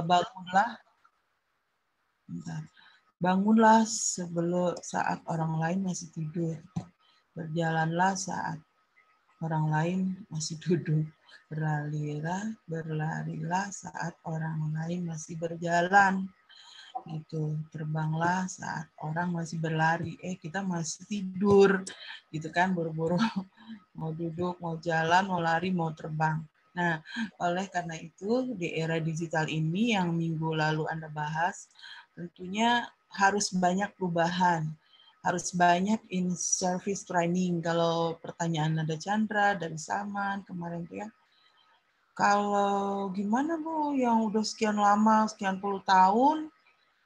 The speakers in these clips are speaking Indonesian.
Bangunlah, bentar. Bangunlah sebelum saat orang lain masih tidur. Berjalanlah saat orang lain masih duduk. Berlarilah saat orang lain masih berjalan. Gitu. Terbanglah saat orang masih berlari. Kita masih tidur. Gitu kan, buru-buru mau duduk, mau jalan, mau lari, mau terbang. Nah, oleh karena itu di era digital ini yang minggu lalu Anda bahas, tentunya harus banyak perubahan. Harus banyak in-service training. Kalau pertanyaan ada Chandra, dari Saman, kemarin tuh ya. Kalau gimana Bu, yang udah sekian lama, sekian puluh tahun,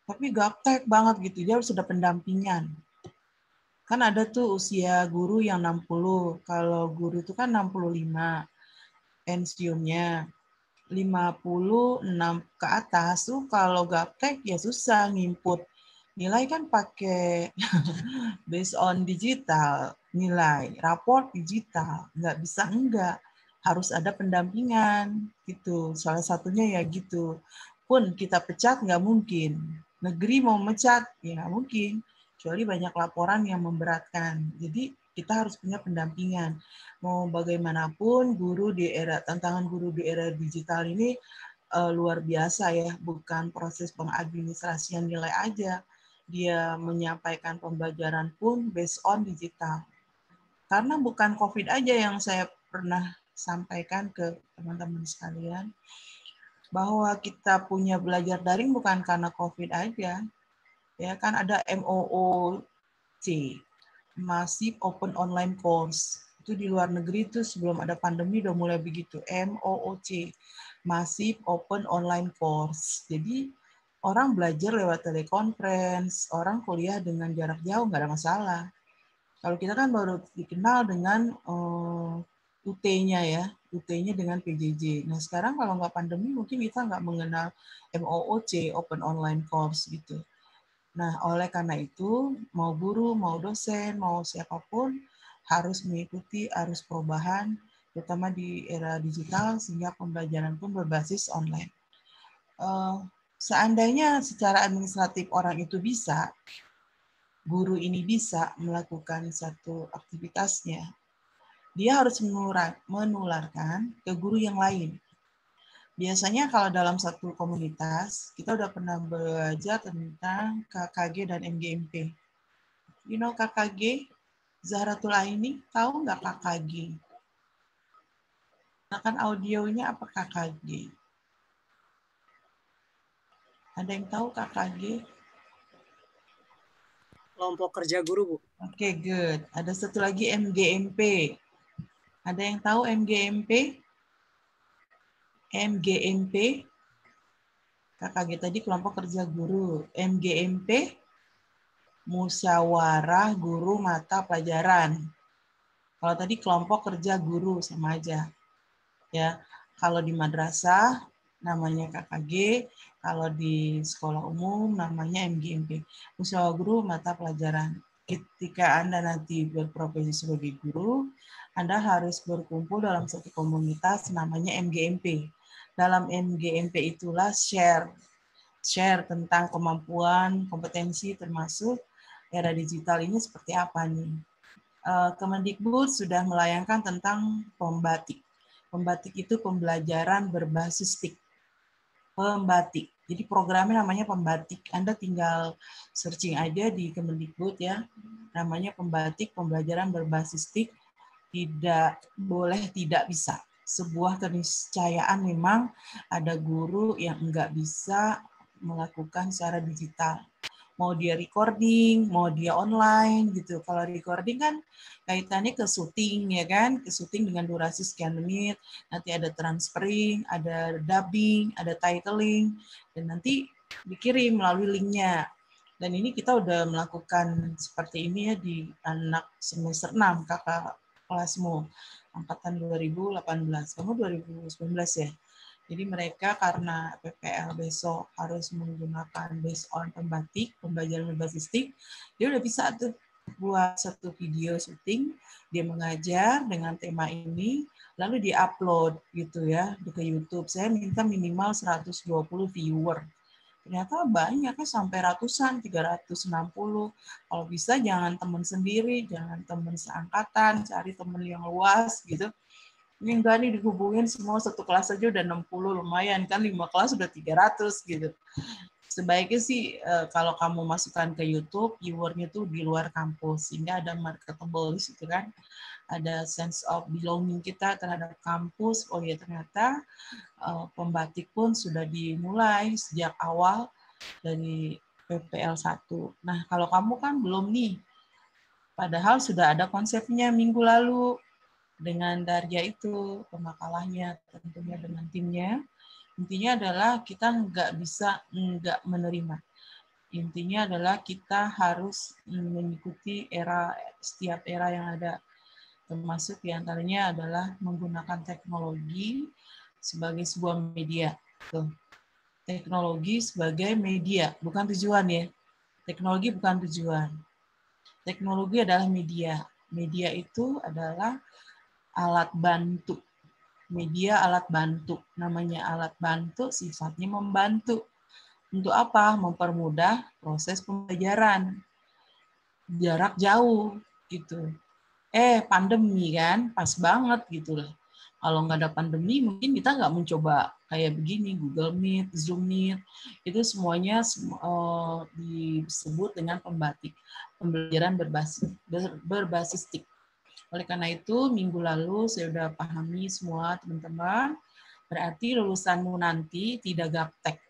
tapi gaptek banget gitu, dia harus ada pendampingan. Kan ada tuh usia guru yang 60, kalau guru itu kan 65, pensiunnya 56 ke atas tuh kalau gaptek ya susah nginput. Nilai kan pakai based on digital, nilai, raport digital, nggak bisa enggak. Harus ada pendampingan gitu. Salah satunya ya gitu. Pun kita pecat nggak mungkin. Negeri mau mecat ya nggak mungkin. Kecuali banyak laporan yang memberatkan. Jadi kita harus punya pendampingan. Mau bagaimanapun tantangan guru di era digital ini luar biasa ya. Bukan proses pengadministrasian nilai aja. Dia menyampaikan pembelajaran pun based on digital. Karena bukan COVID aja yang saya pernah sampaikan ke teman-teman sekalian, bahwa kita punya belajar daring bukan karena COVID aja. Ya kan ada MOOC, Massive Open Online Course. Itu di luar negeri itu sebelum ada pandemi udah mulai begitu. MOOC, Massive Open Online Course. Jadi orang belajar lewat telekonferensi, orang kuliah dengan jarak jauh nggak ada masalah. Kalau kita kan baru dikenal dengan UT-nya ya, UT-nya dengan PJJ. Nah sekarang kalau nggak pandemi mungkin kita nggak mengenal MOOC, Open Online Course gitu. Nah oleh karena itu mau guru, mau dosen, mau siapapun harus mengikuti arus perubahan, terutama di era digital sehingga pembelajaran pun berbasis online. Seandainya secara administratif orang itu bisa, guru ini bisa melakukan satu aktivitasnya, dia harus menularkan ke guru yang lain. Biasanya kalau dalam satu komunitas, kita udah pernah belajar tentang KKG dan MGMP. You know KKG? Zahratul Aini, tahu nggak KKG? Nah, kan audionya apa KKG? Ada yang tahu KKG? Kelompok kerja guru, Bu. Oke, good. Ada satu lagi MGMP. Ada yang tahu MGMP? MGMP? KKG tadi kelompok kerja guru. MGMP? Musyawarah Guru Mata Pelajaran. Kalau tadi kelompok kerja guru sama aja. Ya, kalau di madrasah namanya KKG, kalau di sekolah umum namanya MGMP. Musyawarah Guru Mata Pelajaran. Ketika Anda nanti berprofesi sebagai guru, Anda harus berkumpul dalam satu komunitas namanya MGMP. Dalam MGMP itulah share tentang kemampuan, kompetensi termasuk era digital ini seperti apa nih. Kemendikbud sudah melayangkan tentang pembatik. Pembatik itu pembelajaran berbasis TIK. Pembatik. Jadi programnya namanya pembatik. Anda tinggal searching aja di Kemendikbud ya. Namanya pembatik, pembelajaran berbasis TIK. Tidak boleh tidak bisa. Sebuah keniscayaan memang ada guru yang enggak bisa melakukan secara digital. Mau dia recording, mau dia online gitu. Kalau recording kan kaitannya ke syuting ya kan, ke syuting dengan durasi sekian menit, nanti ada transferring, ada dubbing, ada titling, dan nanti dikirim melalui linknya. Dan ini kita udah melakukan seperti ini ya di anak semester 6, kakak kelasmu, angkatan 2018. Kamu 2019 ya? Jadi mereka karena PPL besok harus menggunakan based on pembatik, pembelajaran berbasis TIK, dia udah bisa tuh buat satu video syuting, dia mengajar dengan tema ini, lalu diupload gitu ya ke YouTube. Saya minta minimal 120 viewer. Ternyata banyak ya, sampai ratusan, 360. Kalau bisa jangan teman sendiri, jangan teman seangkatan, cari teman yang luas gitu. Ini enggak nih dihubungin semua satu kelas aja udah 60, lumayan kan 5 kelas udah 300 gitu. Sebaiknya sih kalau kamu masukkan ke YouTube, viewernya tuh di luar kampus sehingga ada marketable di situ kan. Ada sense of belonging kita terhadap kampus. Oh ya ternyata pembatik pun sudah dimulai sejak awal dari PPL 1. Nah, kalau kamu kan belum nih. Padahal sudah ada konsepnya minggu lalu dengan Darja itu, pemakalahnya tentunya dengan timnya. Intinya adalah kita nggak bisa nggak menerima. Intinya adalah kita harus mengikuti setiap era yang ada. Termasuk diantaranya adalah menggunakan teknologi sebagai sebuah media. Tuh. Teknologi sebagai media, bukan tujuan ya. Teknologi bukan tujuan. Teknologi adalah media. Media itu adalah alat bantu. Media alat bantu. Namanya alat bantu, sifatnya membantu. Untuk apa? Mempermudah proses pembelajaran. Jarak jauh gitu. Pandemi kan, pas banget gitu loh. Kalau nggak ada pandemi, mungkin kita nggak mencoba kayak begini, Google Meet, Zoom Meet, itu semuanya disebut dengan pembelajaran berbasis TIK. Oleh karena itu, minggu lalu saya sudah pahami semua teman-teman, berarti lulusanmu nanti tidak gaptek.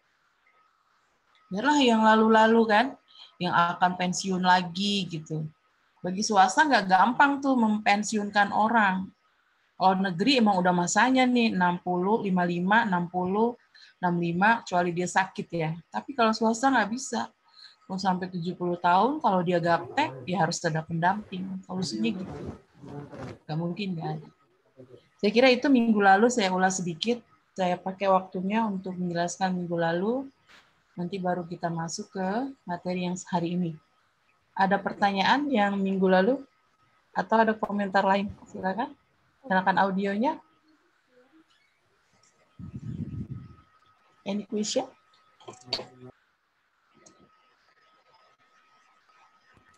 Biarlah yang lalu-lalu kan, yang akan pensiun lagi gitu. Bagi swasta nggak gampang tuh mempensiunkan orang. Kalau negeri emang udah masanya nih 60, 55, 60, 65, kecuali dia sakit ya. Tapi kalau swasta nggak bisa. Mau sampai 70 tahun, kalau dia gaptek, ya harus ada pendamping. Solusinya gitu. Nggak mungkin nggak ada. Saya kira itu minggu lalu saya ulas sedikit. Saya pakai waktunya untuk menjelaskan minggu lalu. Nanti baru kita masuk ke materi yang hari ini. Ada pertanyaan yang minggu lalu? Atau ada komentar lain? Silakan. Silakan audionya. Any question?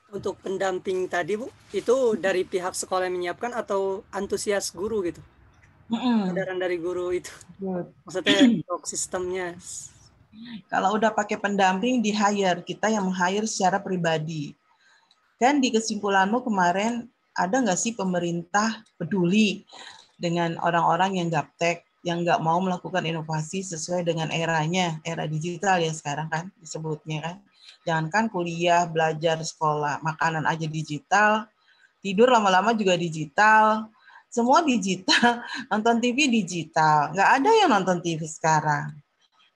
Untuk pendamping tadi Bu, itu dari pihak sekolah yang menyiapkan atau antusias guru gitu? Kesadaran dari guru itu. Good. Maksudnya untuk sistemnya. Kalau udah pakai pendamping di hire, kita yang meng-hire secara pribadi. Kan di kesimpulanmu kemarin ada nggak sih pemerintah peduli dengan orang-orang yang gaptek, yang nggak mau melakukan inovasi sesuai dengan eranya, era digital ya sekarang kan disebutnya kan. Jangankan kuliah, belajar, sekolah, makanan aja digital, tidur lama-lama juga digital, semua digital, nonton TV digital, nggak ada yang nonton TV sekarang.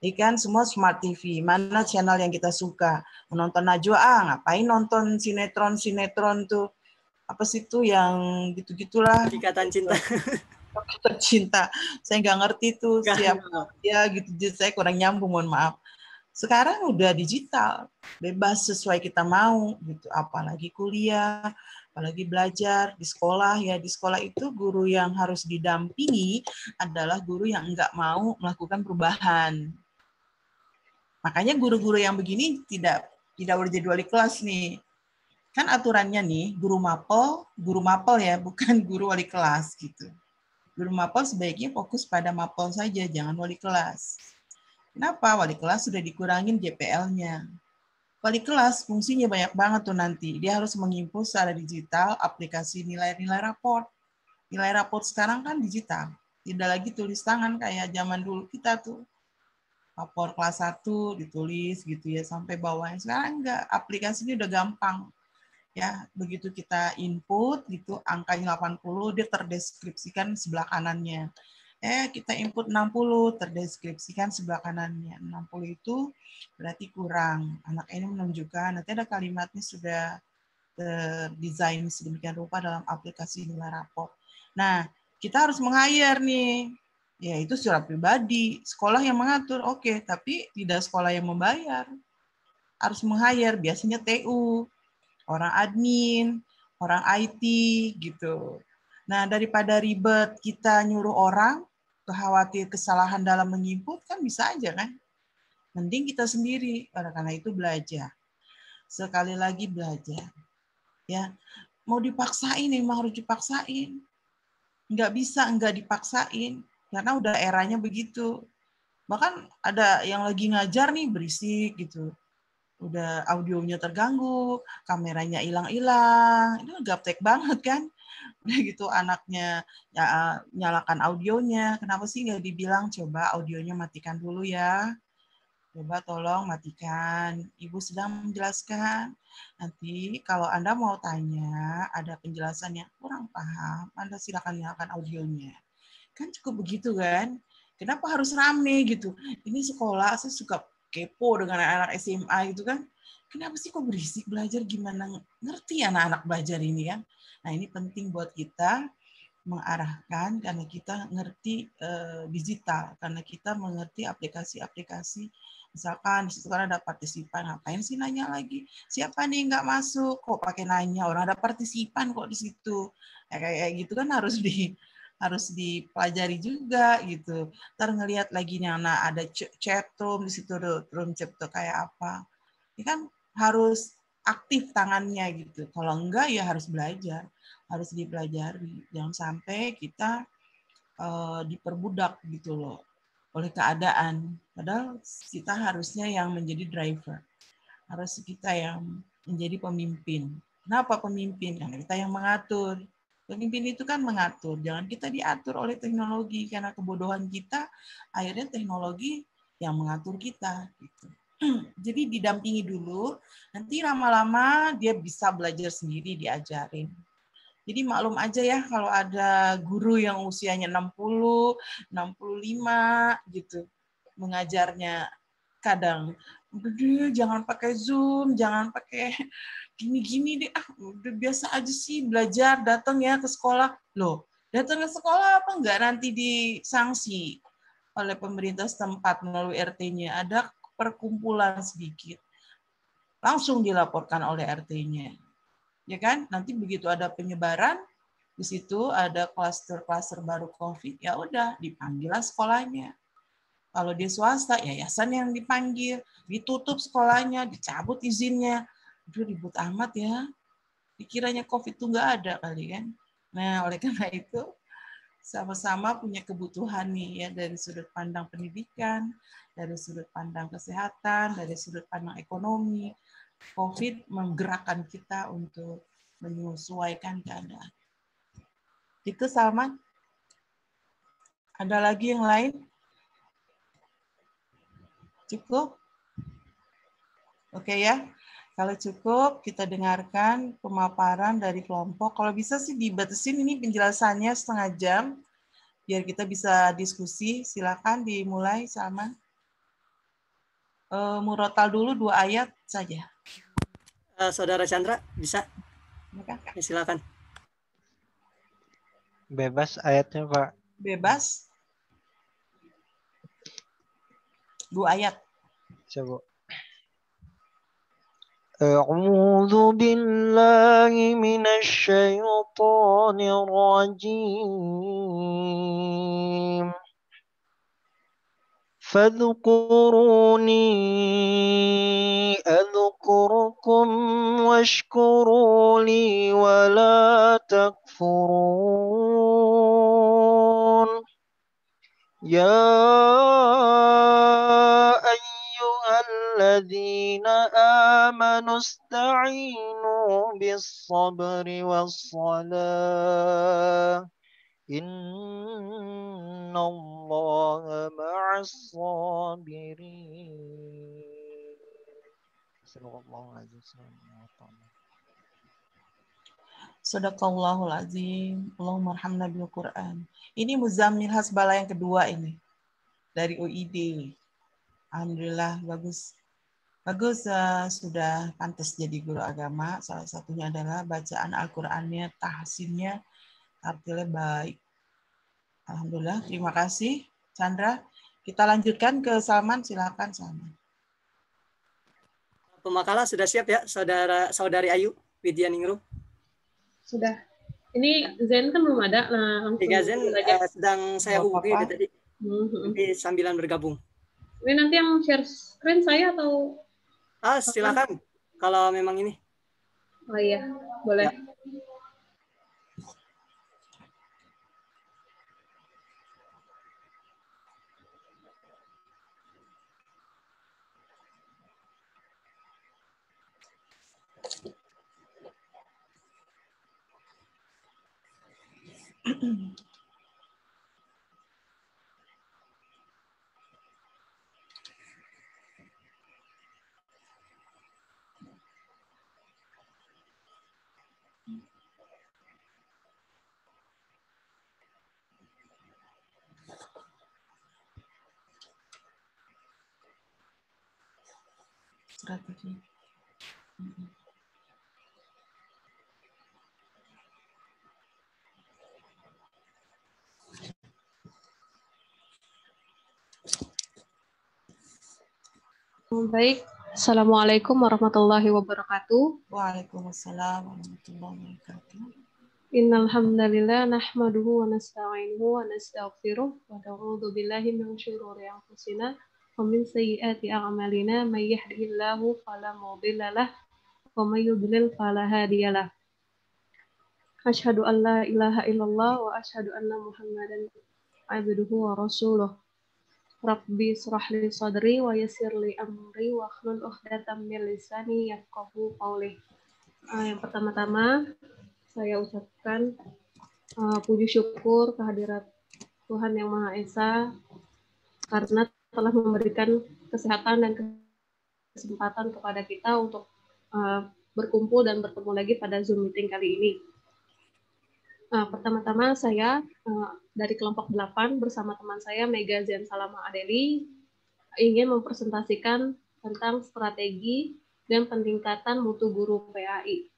Ikan semua smart TV, mana channel yang kita suka, menonton Najwa, ngapain nonton sinetron tuh, apa sih tuh yang gitu-gitulah. Ikatan cinta. Tercinta, saya nggak ngerti tuh siapa ya gitu, saya kurang nyambung, mohon maaf. Sekarang udah digital, bebas sesuai kita mau gitu, apalagi kuliah, apalagi belajar di sekolah ya. Di sekolah itu guru yang harus didampingi adalah guru yang nggak mau melakukan perubahan. Makanya guru-guru yang begini tidak boleh jadi wali kelas nih. Kan aturannya nih, guru mapel ya, bukan guru wali kelas gitu. Guru mapel sebaiknya fokus pada mapel saja, jangan wali kelas. Kenapa? Wali kelas sudah dikurangin JPL-nya. Wali kelas fungsinya banyak banget tuh nanti. Dia harus menginput secara digital aplikasi nilai-nilai raport. Nilai raport sekarang kan digital. Tidak lagi tulis tangan kayak zaman dulu kita tuh. Rapor kelas 1 ditulis gitu ya sampai bawahnya. Sekarang enggak, aplikasinya udah gampang. Ya, begitu kita input gitu angkanya 80, dia terdeskripsikan sebelah kanannya. Kita input 60, terdeskripsikan sebelah kanannya. 60 itu berarti kurang. Anak ini menunjukkan nanti ada kalimatnya sudah terdesain sedemikian rupa dalam aplikasi nilai rapor. Nah, kita harus meng-hire nih. Ya, itu secara pribadi. Sekolah yang mengatur, oke. Tapi tidak sekolah yang membayar. Harus meng-hire, biasanya TU, orang admin, orang IT, gitu. Nah, daripada ribet kita nyuruh orang, khawatir kesalahan dalam menginput, kan bisa aja kan. Mending kita sendiri, karena itu belajar. Sekali lagi belajar. Ya, mau dipaksain memang harus dipaksain. Nggak bisa nggak dipaksain, karena udah eranya begitu. Bahkan ada yang lagi ngajar nih berisik gitu. Udah audionya terganggu, kameranya hilang-hilang. Itu gaptek banget kan. Udah gitu anaknya ya, nyalakan audionya. Kenapa sih nggak dibilang coba audionya matikan dulu ya? Coba tolong matikan. Ibu sedang menjelaskan. Nanti kalau Anda mau tanya, ada penjelasan yang kurang paham, Anda silakan nyalakan audionya. Kan cukup begitu kan? Kenapa harus rame gitu? Ini sekolah, saya suka kepo dengan anak-anak SMA gitu kan. Kenapa sih kok berisik belajar? Gimana ngerti anak-anak belajar ini kan? Nah ini penting buat kita mengarahkan karena kita ngerti digital, karena kita mengerti aplikasi-aplikasi. Misalkan di situ kan ada partisipan, ngapain sih nanya lagi? Siapa nih nggak masuk? Kok pakai nanya? Orang ada partisipan kok di situ. Kayak gitu kan harus dipelajari juga gitu. Ntar ngelihat lagi nah ada chat room di situ, room chat kayak apa. Ini kan harus aktif tangannya gitu. Kalau enggak ya harus belajar, harus dipelajari. Jangan sampai kita diperbudak gitu loh oleh keadaan. Padahal kita harusnya yang menjadi driver. Harus kita yang menjadi pemimpin. Kenapa pemimpin? Karena kita yang mengatur. Pemimpin itu kan mengatur. Jangan kita diatur oleh teknologi. Karena kebodohan kita, akhirnya teknologi yang mengatur kita. Gitu. Jadi didampingi dulu, nanti lama-lama dia bisa belajar sendiri, diajarin. Jadi maklum aja ya kalau ada guru yang usianya 60, 65 gitu mengajarnya, kadang udah jangan pakai Zoom, jangan pakai gini-gini deh, udah biasa aja sih belajar, datang ya ke sekolah. Loh, datang ke sekolah apa enggak nanti disanksi oleh pemerintah setempat melalui RT-nya, ada perkumpulan sedikit. Langsung dilaporkan oleh RT-nya. Ya kan? Nanti begitu ada penyebaran, di situ ada klaster-klaster baru COVID, ya udah dipanggillah sekolahnya. Kalau di swasta, yayasan yang dipanggil, ditutup sekolahnya, dicabut izinnya. Aduh, ribut amat ya. Dikiranya COVID itu nggak ada kali kan. Nah, oleh karena itu, sama-sama punya kebutuhan nih ya dari sudut pandang pendidikan, dari sudut pandang kesehatan, dari sudut pandang ekonomi. COVID menggerakkan kita untuk menyesuaikan keadaan. Itu Salman. Ada lagi yang lain? Cukup? Oke ya. Kalau cukup, kita dengarkan pemaparan dari kelompok. Kalau bisa sih dibatasin ini penjelasannya setengah jam, biar kita bisa diskusi. Silakan dimulai, Salman. Murotal dulu 2 ayat saja. Saudara Chandra, bisa? Ya, silakan. Bebas ayatnya, Pak. Bebas. 2 ayat. Coba. A'udzu billahi minasy syaithanir rajim. فاذكروني أذكركم واشكروا لي ولا تكفرون يا أيها الذين آمنوا استعينوا بالصبر والصلاة إن الله مع الصابرين. Sadaqallahul azim. Allahumma arhamna bil Quran. Ini Muzammil Hasbala yang kedua ini. Dari UID. Alhamdulillah bagus. Bagus, sudah pantas jadi guru agama. Salah satunya adalah bacaan Al-Qur'annya, tahsinnya, artinya baik. Alhamdulillah, terima kasih Chandra. Kita lanjutkan ke Salman, silakan Salman. Pemakalah sudah siap ya, saudari Ayu Widya Ningrum? Sudah. Ini Zen kan belum ada, nah langsung Tiga Zen aja. sedang saya Nggak hubungi apa-apa. tadi. Nanti sambilan bergabung. Ini nanti yang share screen saya atau? Silakan kalau memang ini. Oh iya, boleh. Ya. Strategi. Baik, Assalamualaikum warahmatullahi wabarakatuh. Waalaikumsalam warahmatullahi wabarakatuh. Innal hamdalillah nahmaduhu wa nasta'inuhu wa nastaghfiruh wa na'udzu billahi min syururi anfusina wa min sayyiati a'malina may yahdihillahu fala mudilla lahu wa may yudlil fala hadiyalah. Asyhadu an la ilaha illallah wa asyhadu anna Muhammadan abduhu wa rasuluh. Rabbi israh li sadri wa yassir li amri wa hlul 'uqdatam min lisani yafqahu qawli. Yang pertama-tama saya ucapkan puji syukur kehadirat Tuhan Yang Maha Esa karena telah memberikan kesehatan dan kesempatan kepada kita untuk berkumpul dan bertemu lagi pada Zoom meeting kali ini. Pertama-tama saya dari kelompok 8 bersama teman saya Mega Zen Salama Adeli ingin mempresentasikan tentang strategi dan peningkatan mutu guru PAI.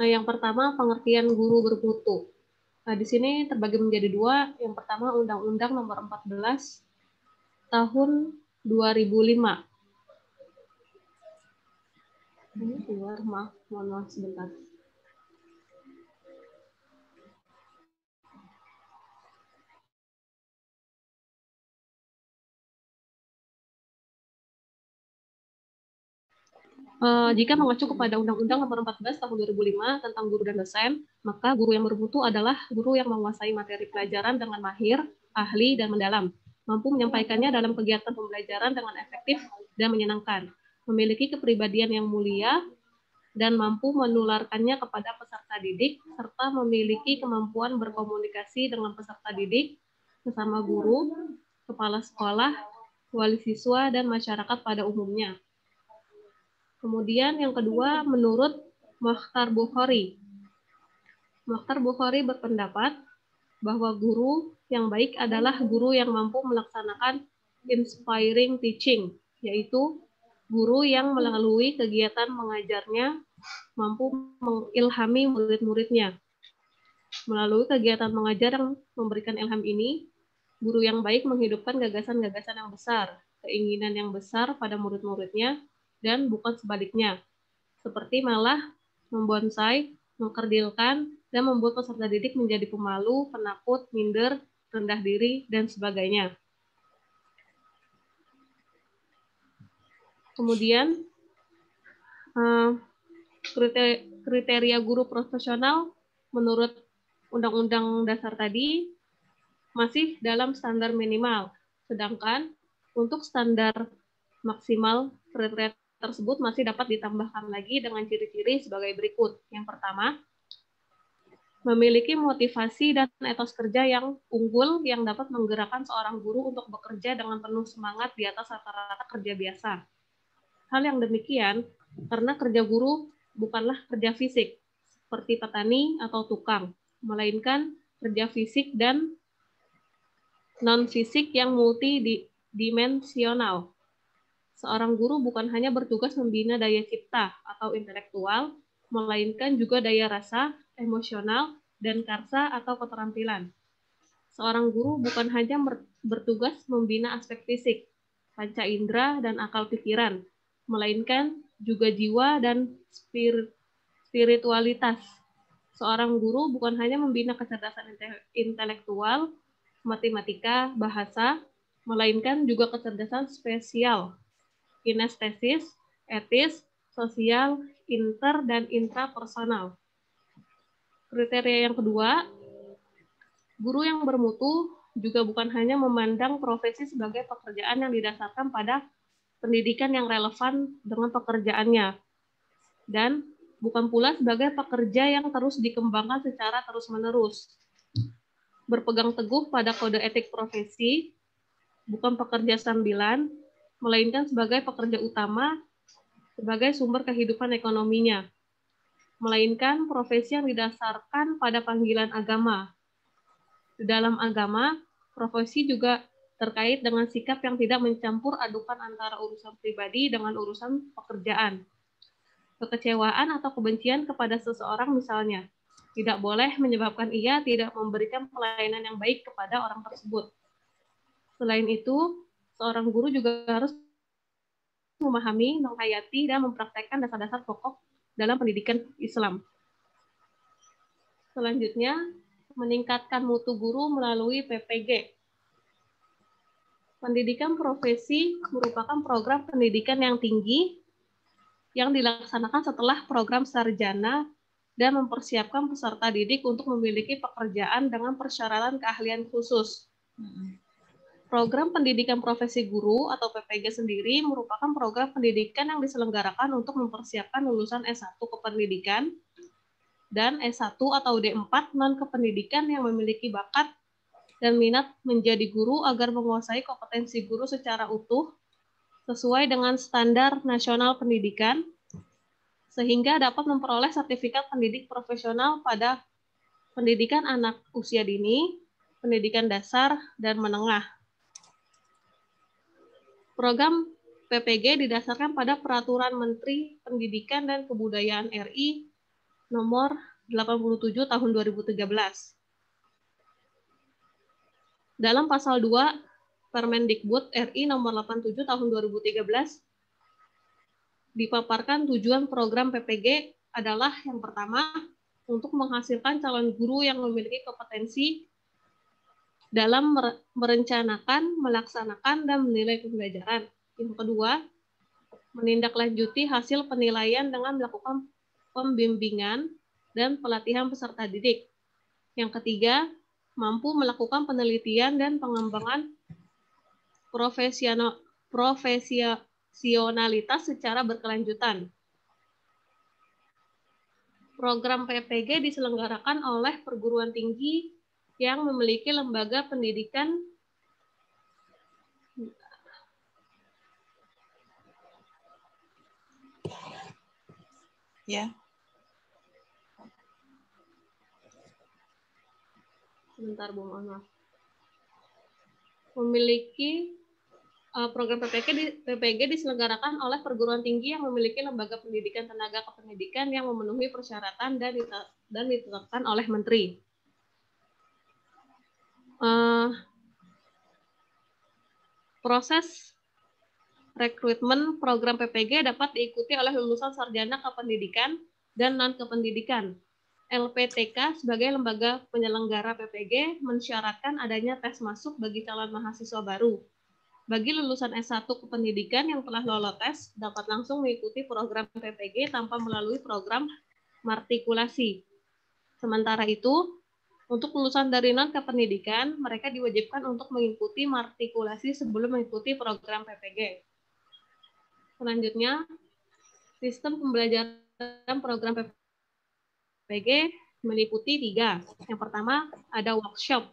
Yang pertama, pengertian guru bermutu. Di sini terbagi menjadi dua. Yang pertama, Undang-Undang Nomor 14 Tahun 2005. Ini keluar, mohon maaf sebentar. Jika mengacu kepada Undang-Undang Nomor 14 Tahun 2005 tentang guru dan dosen, maka guru yang bermutu adalah guru yang menguasai materi pelajaran dengan mahir, ahli, dan mendalam, mampu menyampaikannya dalam kegiatan pembelajaran dengan efektif dan menyenangkan, memiliki kepribadian yang mulia, dan mampu menularkannya kepada peserta didik, serta memiliki kemampuan berkomunikasi dengan peserta didik, sesama guru, kepala sekolah, wali siswa, dan masyarakat pada umumnya. Kemudian yang kedua, menurut Mokhtar Bukhari. Mokhtar Bukhari berpendapat bahwa guru yang baik adalah guru yang mampu melaksanakan inspiring teaching, yaitu guru yang melalui kegiatan mengajarnya mampu mengilhami murid-muridnya. Melalui kegiatan mengajar yang memberikan ilham ini, guru yang baik menghidupkan gagasan-gagasan yang besar, keinginan yang besar pada murid-muridnya, dan bukan sebaliknya, seperti malah membonsai, mengkerdilkan, dan membuat peserta didik menjadi pemalu, penakut, minder, rendah diri, dan sebagainya. Kemudian, kriteria guru profesional menurut Undang-Undang Dasar tadi masih dalam standar minimal, sedangkan untuk standar maksimal kriteria tersebut masih dapat ditambahkan lagi dengan ciri-ciri sebagai berikut. Yang pertama, memiliki motivasi dan etos kerja yang unggul yang dapat menggerakkan seorang guru untuk bekerja dengan penuh semangat di atas rata-rata kerja biasa. Hal yang demikian karena kerja guru bukanlah kerja fisik seperti petani atau tukang, melainkan kerja fisik dan non-fisik yang multidimensional. Seorang guru bukan hanya bertugas membina daya cipta atau intelektual, melainkan juga daya rasa, emosional, dan karsa atau keterampilan. Seorang guru bukan hanya bertugas membina aspek fisik, panca indera, dan akal pikiran, melainkan juga jiwa dan spiritualitas. Seorang guru bukan hanya membina kecerdasan intelektual, matematika, bahasa, melainkan juga kecerdasan spesial, kinestesis, etis, sosial, inter, dan intrapersonal. Kriteria yang kedua, guru yang bermutu juga bukan hanya memandang profesi sebagai pekerjaan yang didasarkan pada pendidikan yang relevan dengan pekerjaannya, dan bukan pula sebagai pekerja yang terus dikembangkan secara terus-menerus. Berpegang teguh pada kode etik profesi, bukan pekerja sambilan, melainkan sebagai pekerja utama, sebagai sumber kehidupan ekonominya, melainkan profesi yang didasarkan pada panggilan agama. Di dalam agama, profesi juga terkait dengan sikap yang tidak mencampur adukan antara urusan pribadi dengan urusan pekerjaan. Kekecewaan atau kebencian kepada seseorang misalnya, tidak boleh menyebabkan ia tidak memberikan pelayanan yang baik kepada orang tersebut. Selain itu, seorang guru juga harus memahami, menghayati, dan mempraktekkan dasar-dasar pokok dalam pendidikan Islam. Selanjutnya, meningkatkan mutu guru melalui PPG. Pendidikan profesi merupakan program pendidikan yang tinggi yang dilaksanakan setelah program sarjana dan mempersiapkan peserta didik untuk memiliki pekerjaan dengan persyaratan keahlian khusus. Program pendidikan profesi guru atau PPG sendiri merupakan program pendidikan yang diselenggarakan untuk mempersiapkan lulusan S1 kependidikan dan S1 atau D4 non-kependidikan yang memiliki bakat dan minat menjadi guru agar menguasai kompetensi guru secara utuh sesuai dengan standar nasional pendidikan, sehingga dapat memperoleh sertifikat pendidik profesional pada pendidikan anak usia dini, pendidikan dasar, dan menengah. Program PPG didasarkan pada Peraturan Menteri Pendidikan dan Kebudayaan RI nomor 87 tahun 2013. Dalam pasal 2 Permendikbud RI nomor 87 tahun 2013 dipaparkan tujuan program PPG adalah yang pertama, untuk menghasilkan calon guru yang memiliki kompetensi dalam merencanakan, melaksanakan, dan menilai pembelajaran. Yang kedua, menindaklanjuti hasil penilaian dengan melakukan pembimbingan dan pelatihan peserta didik. Yang ketiga, mampu melakukan penelitian dan pengembangan profesionalitas secara berkelanjutan. Program PPG diselenggarakan oleh perguruan tinggi yang memiliki lembaga pendidikan ya. Sebentar, Bu, mohon maaf. Memiliki program PPG diselenggarakan oleh perguruan tinggi yang memiliki lembaga pendidikan tenaga kependidikan yang memenuhi persyaratan dan ditetapkan oleh Menteri. Proses rekrutmen program PPG dapat diikuti oleh lulusan sarjana kependidikan dan non-kependidikan. LPTK sebagai lembaga penyelenggara PPG mensyaratkan adanya tes masuk bagi calon mahasiswa baru. Bagi lulusan S1 kependidikan yang telah lolos tes, dapat langsung mengikuti program PPG tanpa melalui program matrikulasi. Sementara itu, untuk lulusan dari non-kependidikan, mereka diwajibkan untuk mengikuti matrikulasi sebelum mengikuti program PPG. Selanjutnya, sistem pembelajaran program PPG meliputi 3. Yang pertama, ada workshop.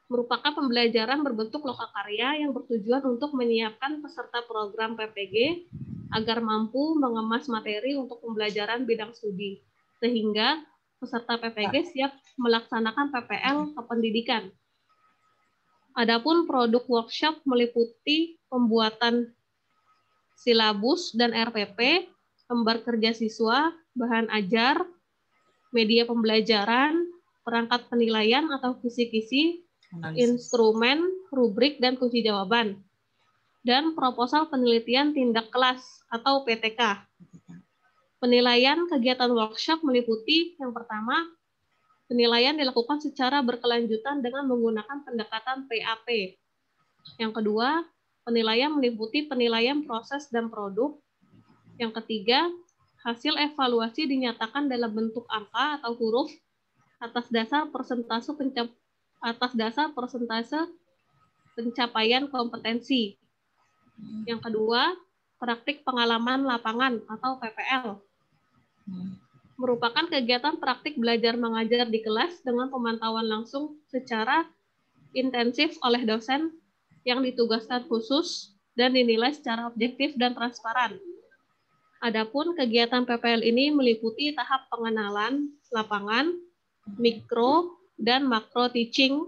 Merupakan pembelajaran berbentuk lokakarya yang bertujuan untuk menyiapkan peserta program PPG agar mampu mengemas materi untuk pembelajaran bidang studi, sehingga peserta PPG siap melaksanakan PPL kependidikan. Adapun produk workshop meliputi pembuatan silabus dan RPP, lembar kerja siswa, bahan ajar, media pembelajaran, perangkat penilaian atau kisi-kisi, instrumen, rubrik, dan kunci jawaban, dan proposal penelitian tindak kelas atau PTK. Penilaian kegiatan workshop meliputi yang pertama, penilaian dilakukan secara berkelanjutan dengan menggunakan pendekatan PAP. Yang kedua, penilaian meliputi penilaian proses dan produk. Yang ketiga, hasil evaluasi dinyatakan dalam bentuk angka atau huruf atas dasar persentase pencapaian kompetensi. Yang kedua, praktik pengalaman lapangan atau PPL. Merupakan kegiatan praktik belajar mengajar di kelas dengan pemantauan langsung secara intensif oleh dosen yang ditugaskan khusus dan dinilai secara objektif dan transparan. Adapun kegiatan PPL ini meliputi tahap pengenalan lapangan, mikro, dan makro teaching,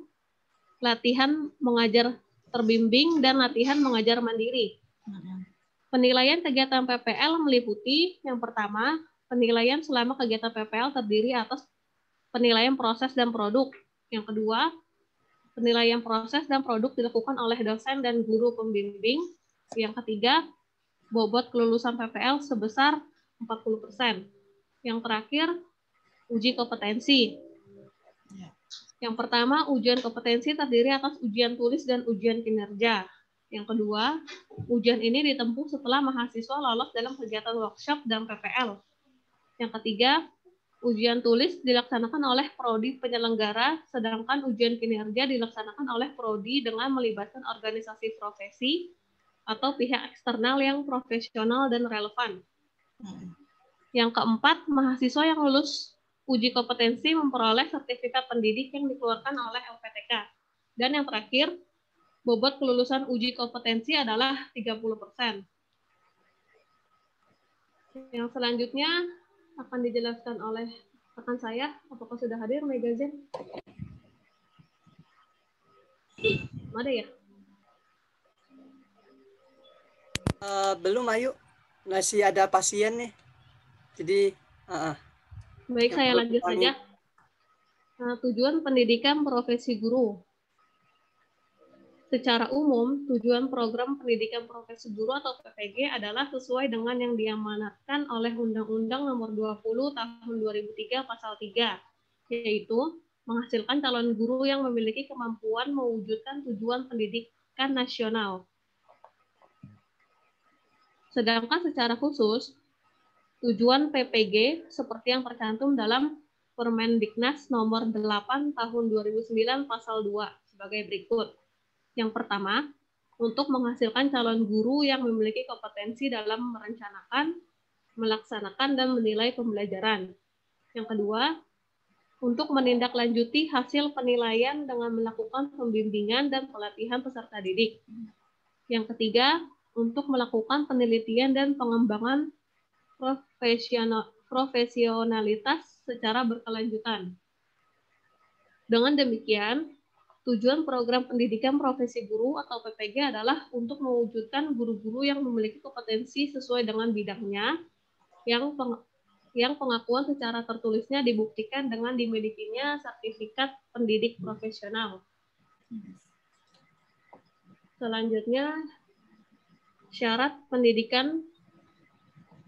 latihan mengajar terbimbing, dan latihan mengajar mandiri. Penilaian kegiatan PPL meliputi yang pertama, penilaian selama kegiatan PPL terdiri atas penilaian proses dan produk. Yang kedua, penilaian proses dan produk dilakukan oleh dosen dan guru pembimbing. Yang ketiga, bobot kelulusan PPL sebesar 40%. Yang terakhir, uji kompetensi. Yang pertama, ujian kompetensi terdiri atas ujian tulis dan ujian kinerja. Yang kedua, ujian ini ditempuh setelah mahasiswa lolos dalam kegiatan workshop dan PPL. Yang ketiga, ujian tulis dilaksanakan oleh prodi penyelenggara, sedangkan ujian kinerja dilaksanakan oleh prodi dengan melibatkan organisasi profesi atau pihak eksternal yang profesional dan relevan. Yang keempat, mahasiswa yang lulus uji kompetensi memperoleh sertifikat pendidik yang dikeluarkan oleh LPTK. Dan yang terakhir, bobot kelulusan uji kompetensi adalah 30%. Yang selanjutnya akan dijelaskan oleh rekan saya. Apakah sudah hadir Megazen? Ada ya? Belum, Ayu. Masih ada pasien nih. Jadi, baik, saya lanjut saja. Tujuan pendidikan profesi guru. Secara umum, tujuan program pendidikan profesi guru atau PPG adalah sesuai dengan yang diamanatkan oleh Undang-Undang Nomor 20 Tahun 2003 Pasal 3, yaitu menghasilkan calon guru yang memiliki kemampuan mewujudkan tujuan pendidikan nasional. Sedangkan secara khusus, tujuan PPG seperti yang tercantum dalam Permendiknas Nomor 8 Tahun 2009 Pasal 2 sebagai berikut. Yang pertama, untuk menghasilkan calon guru yang memiliki kompetensi dalam merencanakan, melaksanakan, dan menilai pembelajaran. Yang kedua, untuk menindaklanjuti hasil penilaian dengan melakukan pembimbingan dan pelatihan peserta didik. Yang ketiga, untuk melakukan penelitian dan pengembangan profesionalitas secara berkelanjutan. Dengan demikian, tujuan program pendidikan profesi guru atau PPG adalah untuk mewujudkan guru-guru yang memiliki kompetensi sesuai dengan bidangnya, yang pengakuan secara tertulisnya dibuktikan dengan dimilikinya sertifikat pendidik profesional. Selanjutnya, syarat pendidikan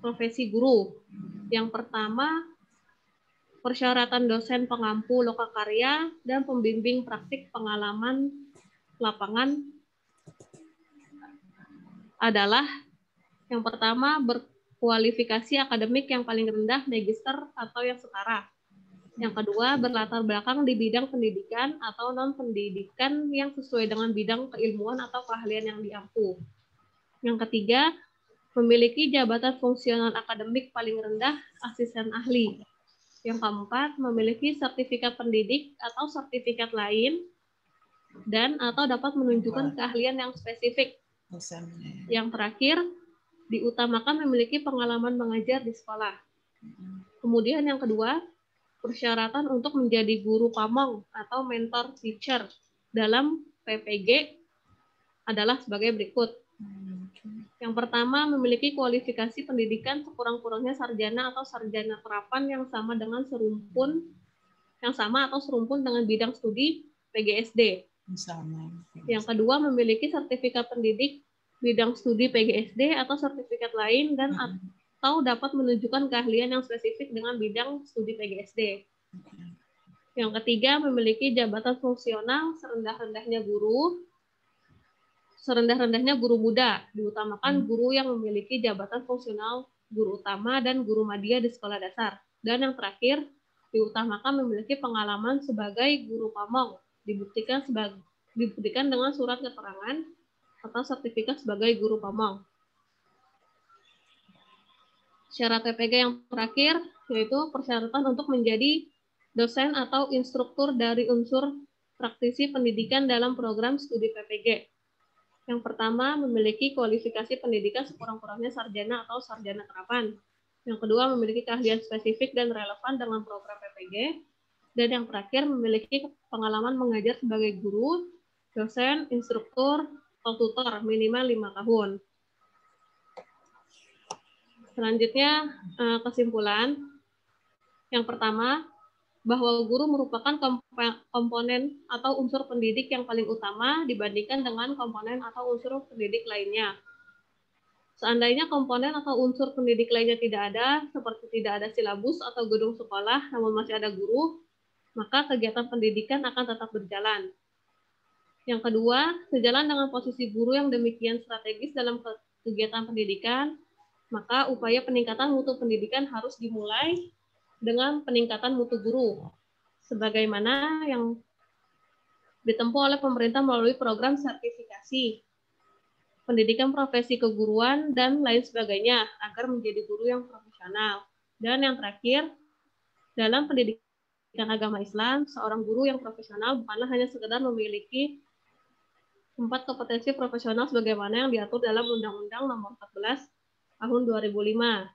profesi guru. Yang pertama, persyaratan dosen pengampu lokakarya dan pembimbing praktik pengalaman lapangan adalah yang pertama, berkualifikasi akademik yang paling rendah magister atau yang setara. Yang kedua, berlatar belakang di bidang pendidikan atau non-pendidikan yang sesuai dengan bidang keilmuan atau keahlian yang diampu. Yang ketiga, memiliki jabatan fungsional akademik paling rendah asisten ahli. Yang keempat, memiliki sertifikat pendidik atau sertifikat lain dan atau dapat menunjukkan keahlian yang spesifik. Yang terakhir, diutamakan memiliki pengalaman mengajar di sekolah. Kemudian yang kedua, persyaratan untuk menjadi guru pamong atau mentor teacher dalam PPG adalah sebagai berikut. Yang pertama, memiliki kualifikasi pendidikan sekurang-kurangnya sarjana atau sarjana terapan yang sama atau serumpun dengan bidang studi PGSD. Yang kedua, memiliki sertifikat pendidik bidang studi PGSD atau sertifikat lain dan atau dapat menunjukkan keahlian yang spesifik dengan bidang studi PGSD. Yang ketiga, memiliki jabatan fungsional serendah-rendahnya guru muda, diutamakan guru yang memiliki jabatan fungsional guru utama dan guru madya di sekolah dasar. Dan yang terakhir, diutamakan memiliki pengalaman sebagai guru pamong, dibuktikan dengan surat keterangan atau sertifikat sebagai guru pamong. Syarat PPG yang terakhir yaitu persyaratan untuk menjadi dosen atau instruktur dari unsur praktisi pendidikan dalam program studi PPG. Yang pertama, memiliki kualifikasi pendidikan sekurang-kurangnya sarjana atau sarjana terapan. Yang kedua, memiliki keahlian spesifik dan relevan dengan program PPG. Dan yang terakhir, memiliki pengalaman mengajar sebagai guru, dosen, instruktur, atau tutor minimal 5 tahun. Selanjutnya, kesimpulan. Yang pertama, bahwa guru merupakan komponen atau unsur pendidik yang paling utama dibandingkan dengan komponen atau unsur pendidik lainnya. Seandainya komponen atau unsur pendidik lainnya tidak ada, seperti tidak ada silabus atau gedung sekolah, namun masih ada guru, maka kegiatan pendidikan akan tetap berjalan. Yang kedua, sejalan dengan posisi guru yang demikian strategis dalam kegiatan pendidikan, maka upaya peningkatan mutu pendidikan harus dimulai dengan peningkatan mutu guru, sebagaimana yang ditempuh oleh pemerintah melalui program sertifikasi, pendidikan profesi keguruan, dan lain sebagainya, agar menjadi guru yang profesional. Dan yang terakhir, dalam pendidikan agama Islam, seorang guru yang profesional bukanlah hanya sekedar memiliki 4 kompetensi profesional sebagaimana yang diatur dalam Undang-Undang Nomor 14 Tahun 2005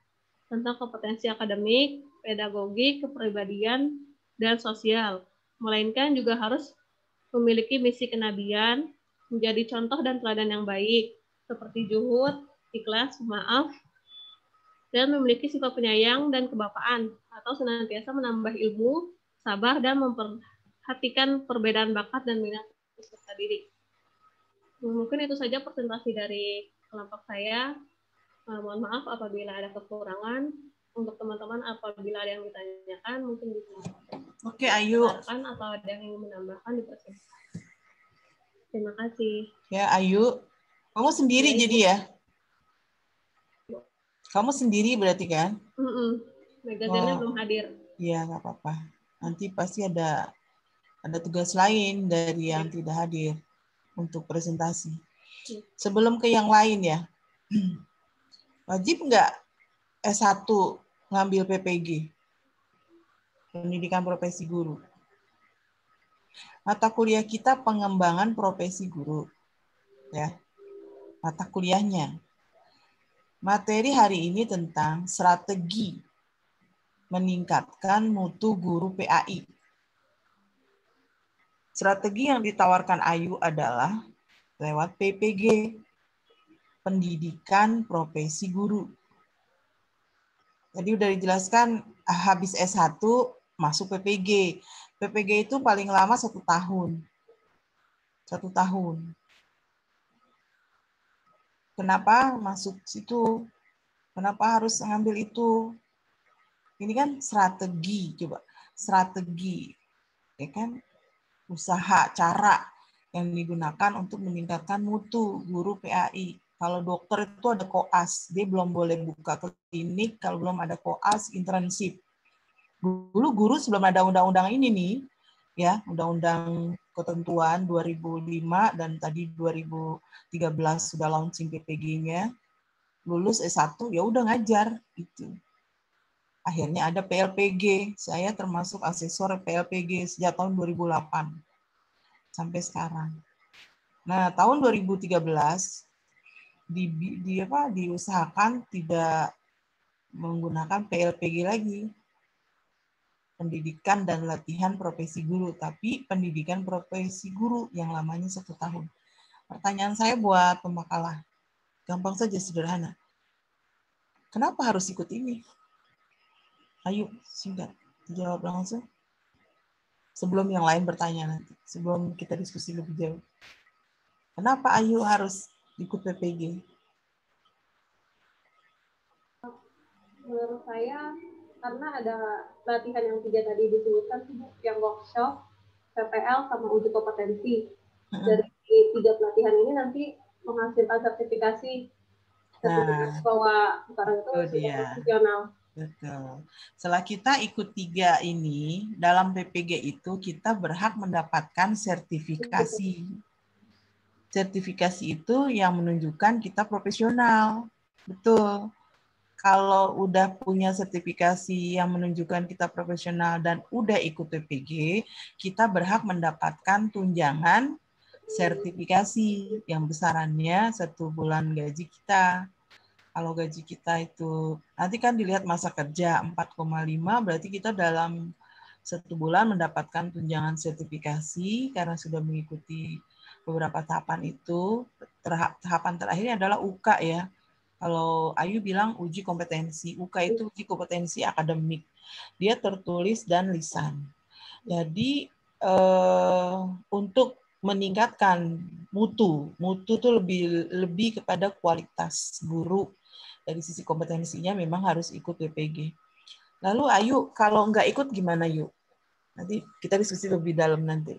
tentang kompetensi akademik, pedagogik, kepribadian, dan sosial, melainkan juga harus memiliki misi kenabian, menjadi contoh dan teladan yang baik, seperti juhud, ikhlas, maaf, dan memiliki sifat penyayang dan kebapaan, atau senantiasa menambah ilmu, sabar, dan memperhatikan perbedaan bakat dan minat peserta didik. Mungkin itu saja presentasi dari kelompok saya. Mohon maaf apabila ada kekurangan. Untuk teman-teman apabila ada yang ditanyakan mungkin bisa. Oke, Ayu. Atau ada yang ingin menambahkan di presentasi. Terima kasih. Ya, Ayu. Kamu sendiri ya, jadi ya? Kamu sendiri berarti kan? Magazinnya belum hadir. Iya, nggak apa-apa. Nanti pasti ada tugas lain dari yang tidak hadir untuk presentasi. Sebelum ke yang lain ya, wajib nggak S1 ngambil PPG, pendidikan profesi guru? Mata kuliah kita pengembangan profesi guru, ya. Mata kuliahnya. Materi hari ini tentang strategi meningkatkan mutu guru PAI. Strategi yang ditawarkan Ayu adalah lewat PPG, pendidikan profesi guru. Tadi udah dijelaskan habis S1 masuk PPG. PPG itu paling lama 1 tahun. 1 tahun. Kenapa masuk situ? Kenapa harus ngambil itu? Ini kan strategi, coba. Strategi. Ya kan? Usaha, cara yang digunakan untuk meningkatkan mutu guru PAI. Kalau dokter itu ada koas, dia belum boleh buka klinik kalau belum ada koas internship. Dulu guru sebelum ada undang-undang ini nih, ya, undang-undang ketentuan 2005 dan tadi 2013 sudah launching PPG-nya. Lulus S1 ya udah ngajar gitu. Akhirnya ada PLPG. Saya termasuk asesor PLPG sejak tahun 2008 sampai sekarang. Nah, tahun 2013 diusahakan tidak menggunakan PLPG lagi. pendidikan dan latihan profesi guru, tapi pendidikan profesi guru yang lamanya 1 tahun. Pertanyaan saya buat pemakalah, gampang saja, sederhana. Kenapa harus ikut ini? Ayo, singkat, jawab langsung. Sebelum yang lain bertanya nanti, sebelum kita diskusi lebih jauh. Kenapa Ayu harus ikut PPG? Menurut saya, karena ada latihan yang 3 tadi disebutkan, yang workshop, PPL, sama uji kompetensi. Dari 3 pelatihan ini nanti menghasilkan sertifikasi bahwa sekarang itu sudah profesional. Betul. Setelah kita ikut 3 ini, dalam PPG itu kita berhak mendapatkan sertifikasi. Sertifikasi itu yang menunjukkan kita profesional. Betul. Kalau udah punya sertifikasi yang menunjukkan kita profesional dan udah ikut PPG, kita berhak mendapatkan tunjangan sertifikasi yang besarannya 1 bulan gaji kita. Kalau gaji kita itu, nanti kan dilihat masa kerja 4,5, berarti kita dalam 1 bulan mendapatkan tunjangan sertifikasi karena sudah mengikuti beberapa tahapan itu. Tahapan terakhirnya adalah UK ya. Kalau Ayu bilang uji kompetensi, UK itu uji kompetensi akademik. Dia tertulis dan lisan. Jadi untuk meningkatkan mutu itu lebih kepada kualitas guru. Dari sisi kompetensinya memang harus ikut PPG. Lalu Ayu, kalau nggak ikut gimana Yu? Nanti kita diskusi lebih dalam nanti.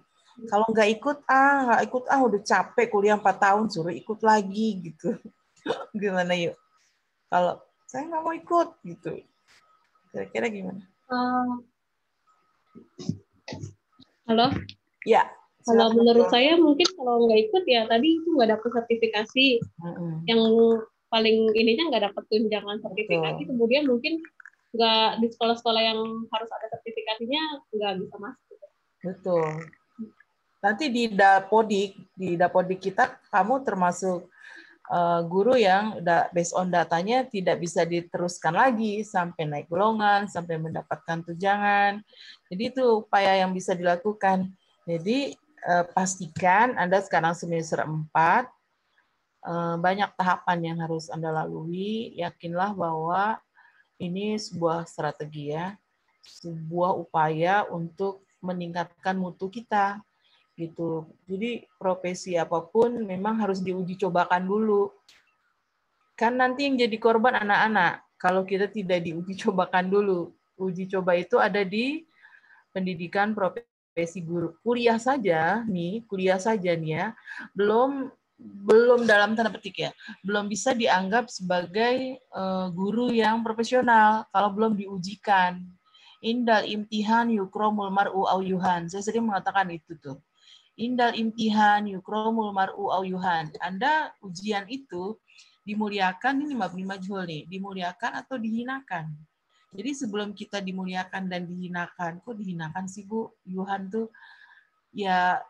Kalau nggak ikut, udah capek kuliah 4 tahun, suruh ikut lagi gitu. Gimana Yu? Kalau saya nggak mau ikut gitu, kira-kira gimana? Halo? Ya. Kalau menurut saya mungkin kalau nggak ikut ya tadi itu nggak dapat sertifikasi. Yang paling ininya nggak dapat tunjangan sertifikasi. Betul. Kemudian mungkin nggak di sekolah-sekolah yang harus ada sertifikasinya nggak bisa masuk. Betul. Nanti di Dapodik kita kamu termasuk guru yang based on datanya tidak bisa diteruskan lagi sampai naik golongan, sampai mendapatkan tunjangan. Jadi itu upaya yang bisa dilakukan. Jadi pastikan Anda sekarang semester 4, banyak tahapan yang harus Anda lalui. Yakinlah bahwa ini sebuah strategi ya, sebuah upaya untuk meningkatkan mutu kita. Gitu. Jadi profesi apapun memang harus diuji cobakan dulu. Kan nanti yang jadi korban anak-anak kalau kita tidak diuji cobakan dulu. Uji coba itu ada di pendidikan profesi guru. Kuliah saja nih ya, belum dalam tanda petik ya, belum bisa dianggap sebagai guru yang profesional kalau belum diujikan. Indal imtihan yukromul mar'u au yuhan. Saya sering mengatakan itu tuh. Indal imtihan yukromul mar'u au yuhan. Anda ujian itu dimuliakan, ini mabni majhul nih, dimuliakan atau dihinakan. Jadi sebelum kita dimuliakan dan dihinakan, kok dihinakan sih Bu? Yuhan tuh ya,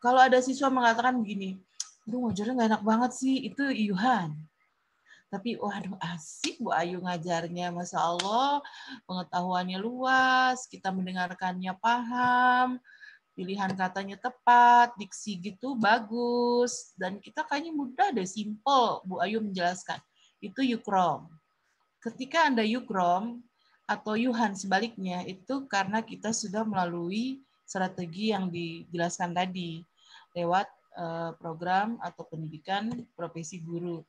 kalau ada siswa mengatakan begini, aduh ngajarnya nggak enak banget sih, itu Yuhan. Tapi waduh asik Bu Ayu ngajarnya, Masya Allah, pengetahuannya luas, kita mendengarkannya paham, pilihan katanya tepat, diksi gitu bagus, dan kita kayaknya mudah deh, simple Bu Ayu menjelaskan. Itu yukrom. Ketika Anda yukrom atau yuhan sebaliknya, itu karena kita sudah melalui strategi yang dijelaskan tadi lewat program atau pendidikan profesi guru.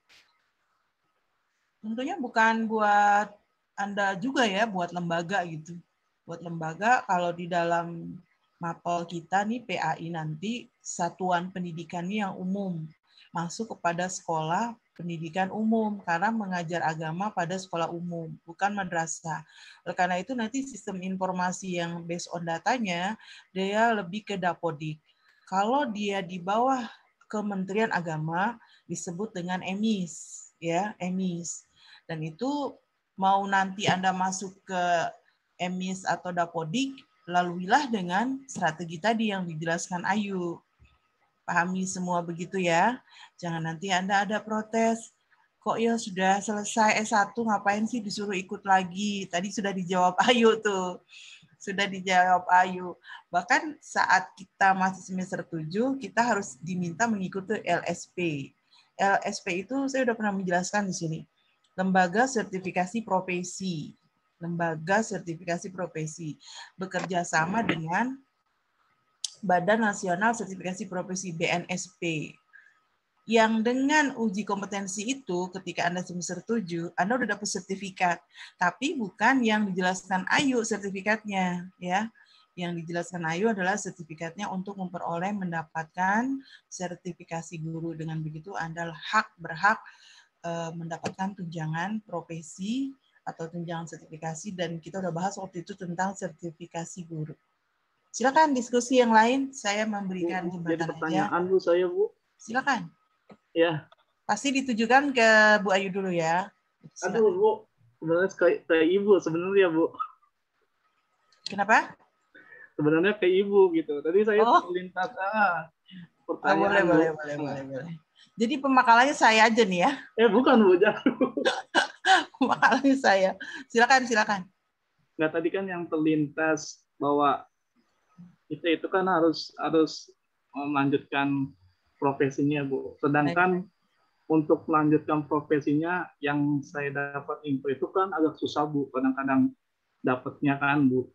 Tentunya bukan buat Anda juga ya, buat lembaga gitu. Buat lembaga, kalau di dalam mapel kita nih PAI nanti, satuan pendidikannya yang umum, masuk kepada sekolah pendidikan umum, karena mengajar agama pada sekolah umum, bukan madrasah. Oleh karena itu nanti sistem informasi yang based on datanya, dia lebih ke Dapodik. Kalau dia di bawah Kementerian Agama, disebut dengan EMIS, ya, EMIS. Dan itu mau nanti Anda masuk ke EMIS atau Dapodik, laluilah dengan strategi tadi yang dijelaskan Ayu. Pahami semua begitu ya. Jangan nanti Anda ada protes. Kok ya sudah selesai S1, ngapain sih disuruh ikut lagi? Tadi sudah dijawab Ayu tuh. Sudah dijawab Ayu. Bahkan saat kita masih semester 7, kita harus diminta mengikuti LSP. LSP itu saya sudah pernah menjelaskan di sini. Lembaga Sertifikasi Profesi. Lembaga Sertifikasi Profesi. Bekerja sama dengan Badan Nasional Sertifikasi Profesi BNSP. Yang dengan uji kompetensi itu ketika Anda semester 7, Anda udah dapat sertifikat. Tapi bukan yang dijelaskan Ayu sertifikatnya, ya. Yang dijelaskan Ayu adalah sertifikatnya untuk memperoleh mendapatkan sertifikasi guru. Dengan begitu Anda berhak mendapatkan tunjangan profesi atau tunjangan sertifikasi, dan kita udah bahas waktu itu tentang sertifikasi guru. Silakan diskusi yang lain, saya memberikan jembatan jadi pertanyaan aja. Bu saya Bu. Silakan. Ya. Pasti ditujukan ke Bu Ayu dulu ya. Silakan. Aduh Bu, sebenarnya ke Ibu sebenarnya Bu. Kenapa? Sebenarnya ke Ibu gitu. Tadi saya terlintas pertanyaan. Boleh. Jadi pemakalannya saya aja nih ya. Bukan Bu, jangan. Pemakalannya saya. Silakan. Nggak, tadi kan yang terlintas bahwa itu kan harus melanjutkan profesinya Bu. Sedangkan untuk melanjutkan profesinya yang saya dapat info itu kan agak susah Bu. Kadang-kadang dapatnya kan Bu.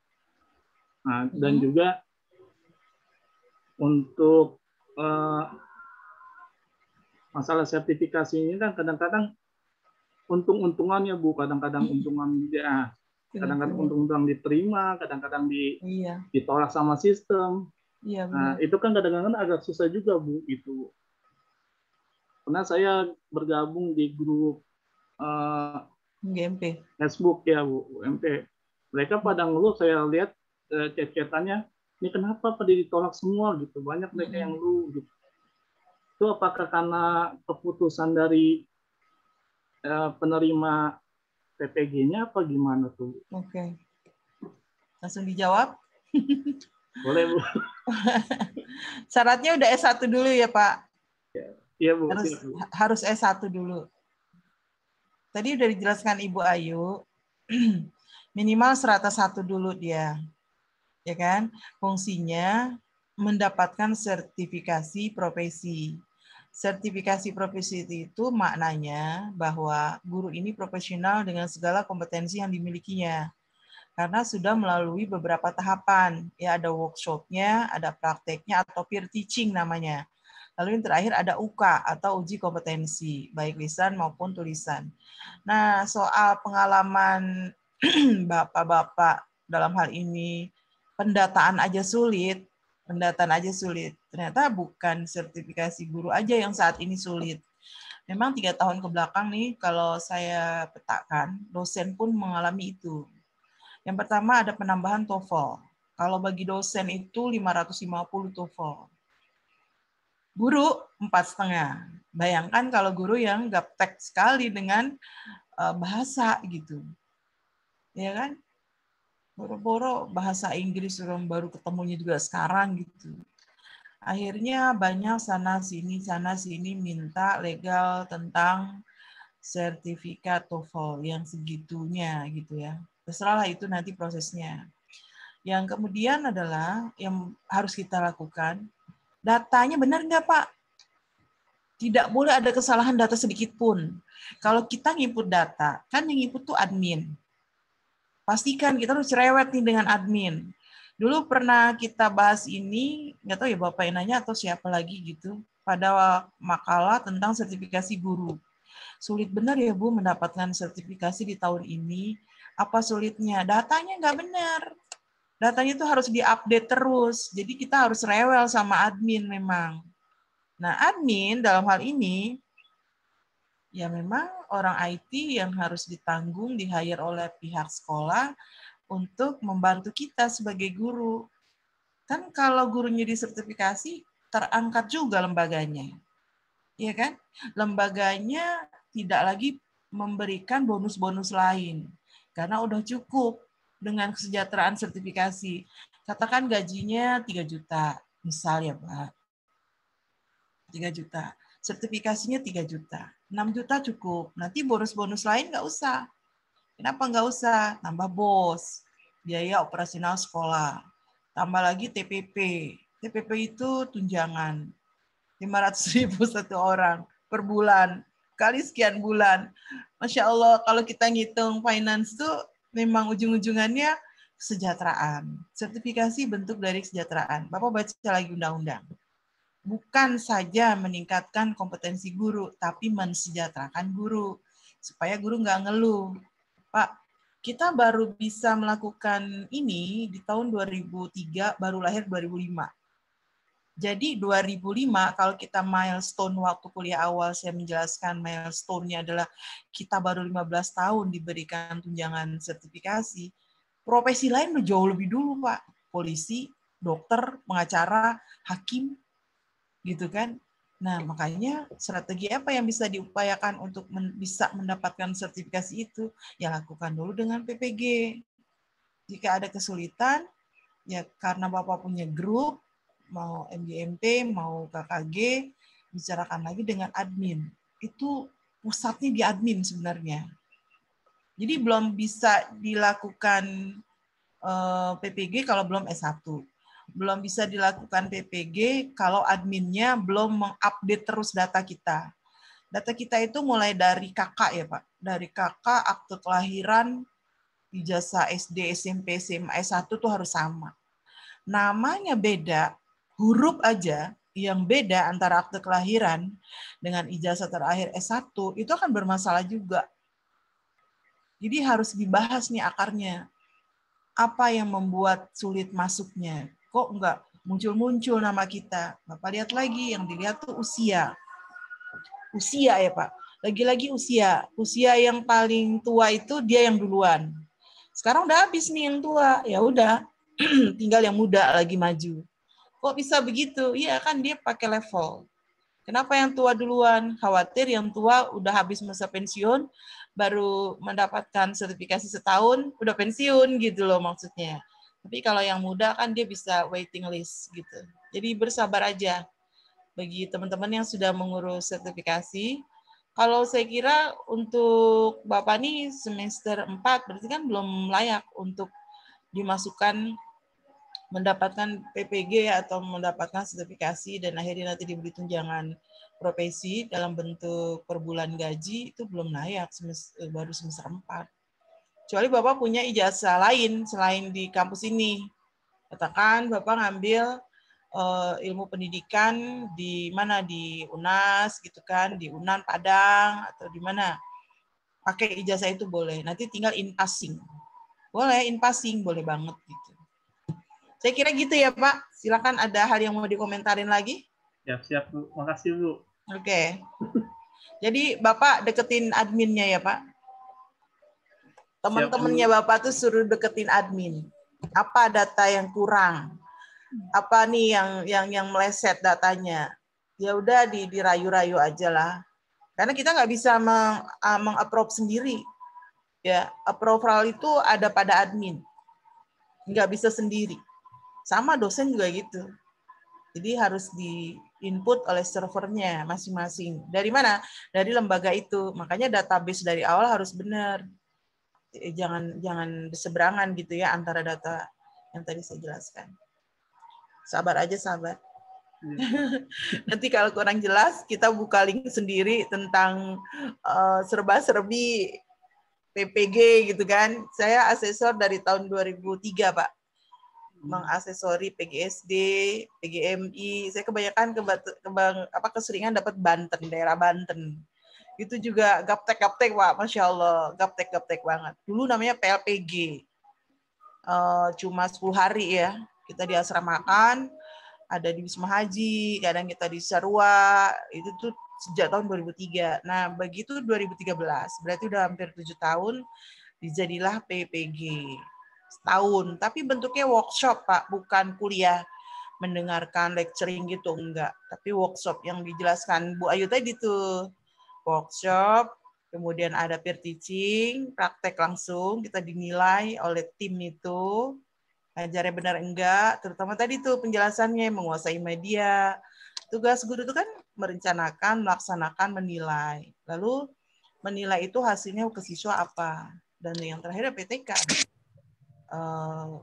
Nah, dan juga untuk masalah sertifikasi ini kan kadang-kadang untung-untungannya Bu. Kadang-kadang untungan dia, kadang-kadang untung-untungan diterima, kadang-kadang ditolak sama sistem. Iya, nah, itu kan kadang-kadang agak susah juga Bu itu. Karena saya bergabung di grup GMP Facebook ya Bu, UMP. Mereka pada ngeluh, saya lihat chat-chatannya, ini kenapa pada ditolak semua gitu. Banyak mereka yang ngeluh gitu. Itu apakah karena keputusan dari penerima PPG-nya apa gimana tuh? Oke. Langsung dijawab? Boleh Bu. Syaratnya udah S1 dulu ya Pak? Iya Bu. Harus S1 dulu. Tadi udah dijelaskan Ibu Ayu, minimal strata 1 dulu dia. Ya kan? Fungsinya mendapatkan sertifikasi profesi. Sertifikasi profesi itu maknanya bahwa guru ini profesional dengan segala kompetensi yang dimilikinya. Karena sudah melalui beberapa tahapan. Ya, ada workshop-nya, ada prakteknya, atau peer teaching namanya. Lalu yang terakhir ada UK atau uji kompetensi, baik lisan maupun tulisan. Nah, soal pengalaman Bapak-bapak dalam hal ini, pendataan aja sulit. Ternyata bukan sertifikasi guru aja yang saat ini sulit. Memang 3 tahun ke belakang nih, kalau saya petakan, dosen pun mengalami itu. Yang pertama ada penambahan TOEFL. Kalau bagi dosen itu 550 TOEFL. Guru 4,5. Bayangkan kalau guru yang gaptek sekali dengan bahasa gitu. Ya kan? Boro-boro bahasa Inggris orang baru ketemunya juga sekarang gitu. Akhirnya banyak sana sini minta legal tentang sertifikat TOEFL yang segitunya gitu ya. Terserahlah itu nanti prosesnya. Yang kemudian adalah yang harus kita lakukan, datanya benar nggak Pak? Tidak boleh ada kesalahan data sedikit pun. Kalau kita nginput data, kan yang nginput tuh admin. Pastikan kita harus cerewet nih dengan admin. Dulu pernah kita bahas ini, nggak tahu ya Bapak yang nanya atau siapa lagi gitu, pada makalah tentang sertifikasi guru. Sulit benar ya Bu mendapatkan sertifikasi di tahun ini. Apa sulitnya? Datanya nggak benar. Datanya itu harus diupdate terus. Jadi kita harus rewel sama admin memang. Nah admin dalam hal ini, ya memang orang IT yang harus ditanggung, di-hire oleh pihak sekolah untuk membantu kita sebagai guru. Kan kalau gurunya disertifikasi, terangkat juga lembaganya. Iya kan? Lembaganya tidak lagi memberikan bonus-bonus lain. Karena udah cukup dengan kesejahteraan sertifikasi. Katakan gajinya 3 juta, misal ya Pak. 3 juta. Sertifikasinya 3 juta. 6 juta cukup. Nanti bonus-bonus lain nggak usah. Kenapa nggak usah? Tambah bos. biaya operasional sekolah. Tambah lagi TPP. TPP itu tunjangan. 500.000 satu orang per bulan. Kali sekian bulan. Masya Allah, kalau kita ngitung finance tuh memang ujung-ujungannya kesejahteraan. Sertifikasi bentuk dari kesejahteraan. Bapak baca lagi undang-undang. Bukan saja meningkatkan kompetensi guru, tapi mensejahterakan guru. Supaya guru nggak ngeluh. Pak, kita baru bisa melakukan ini di tahun 2003, baru lahir 2005. Jadi 2005, kalau kita milestone waktu kuliah awal, saya menjelaskan milestone-nya adalah kita baru 15 tahun diberikan tunjangan sertifikasi. Profesi lain udah jauh lebih dulu, Pak. Polisi, dokter, pengacara, hakim, gitu kan. Nah, makanya strategi apa yang bisa diupayakan untuk bisa mendapatkan sertifikasi itu? Ya lakukan dulu dengan PPG. Jika ada kesulitan, ya karena Bapak punya grup, mau MGMP, mau KKG, bicarakan lagi dengan admin. Itu pusatnya di admin sebenarnya. Jadi belum bisa dilakukan PPG kalau belum S1. Belum bisa dilakukan PPG kalau adminnya belum mengupdate terus data kita. Data kita itu mulai dari KK ya Pak. Dari KK, akte kelahiran, ijazah SD, SMP, SMA, S1 tuh harus sama. Namanya beda, huruf aja yang beda antara akte kelahiran dengan ijazah terakhir S1 itu akan bermasalah juga. Jadi harus dibahas nih akarnya. Apa yang membuat sulit masuknya? Kok enggak muncul-muncul nama kita? Bapak lihat lagi, yang dilihat tuh usia. Usia ya Pak. Lagi-lagi usia. Usia yang paling tua itu dia yang duluan. Sekarang udah habis nih yang tua. Ya udah, tinggal yang muda lagi maju. Kok bisa begitu? Iya kan dia pakai level. Kenapa yang tua duluan? Khawatir yang tua udah habis masa pensiun, baru mendapatkan sertifikasi setahun, udah pensiun gitu loh maksudnya. Tapi kalau yang muda kan dia bisa waiting list gitu. Jadi bersabar aja bagi teman-teman yang sudah mengurus sertifikasi. Kalau saya kira untuk Bapak nih semester 4 berarti kan belum layak untuk dimasukkan mendapatkan PPG atau mendapatkan sertifikasi dan akhirnya nanti diberi tunjangan profesi dalam bentuk per bulan gaji, itu belum layak, baru semester 4. Kecuali Bapak punya ijazah lain selain di kampus ini. Katakan Bapak ngambil ilmu pendidikan di mana, di UNAS gitu kan, di UNAN Padang atau di mana. Pakai ijazah itu boleh. Nanti tinggal in passing. Boleh in passing, boleh banget gitu. Saya kira gitu ya Pak. Silakan, ada hal yang mau dikomentarin lagi? Siap, Bu. Makasih, Bu. Oke. Jadi Bapak deketin adminnya ya Pak. Teman-temannya Bapak tuh suruh deketin admin. Apa data yang kurang? Apa nih yang meleset datanya? Ya udah dirayu-rayu aja lah. Karena kita nggak bisa meng-approve sendiri. Ya, approval itu ada pada admin. Nggak bisa sendiri. Sama dosen juga gitu. Jadi harus di-input oleh servernya masing-masing. Dari mana? Dari lembaga itu. Makanya database dari awal harus benar. Jangan berseberangan gitu ya antara data yang tadi saya jelaskan. Sabar aja, sabar. Nanti kalau kurang jelas, kita buka link sendiri tentang serba-serbi PPG gitu kan. Saya asesor dari tahun 2003, Pak. Mengasesori PGSD, PGMI. Saya kebanyakan keseringan dapat Banten, daerah Banten. Itu juga gaptek Pak, Masya Allah, gaptek banget. Dulu namanya PLPG, cuma 10 hari ya, kita diasramakan, ada di Wisma Haji, kadang kita di Sarua, itu tuh sejak tahun 2003. Nah, begitu 2013, berarti udah hampir 7 tahun, dijadilah PPG. Setahun, tapi bentuknya workshop Pak, bukan kuliah, mendengarkan lecturing gitu, enggak. Tapi workshop yang dijelaskan Bu Ayu tadi tuh, workshop, kemudian ada peer teaching, praktek langsung, kita dinilai oleh tim itu, ngajarnya benar enggak, terutama tadi tuh penjelasannya, menguasai media. Tugas guru itu kan merencanakan, melaksanakan, menilai. Lalu menilai itu hasilnya ke siswa apa. Dan yang terakhir PTK.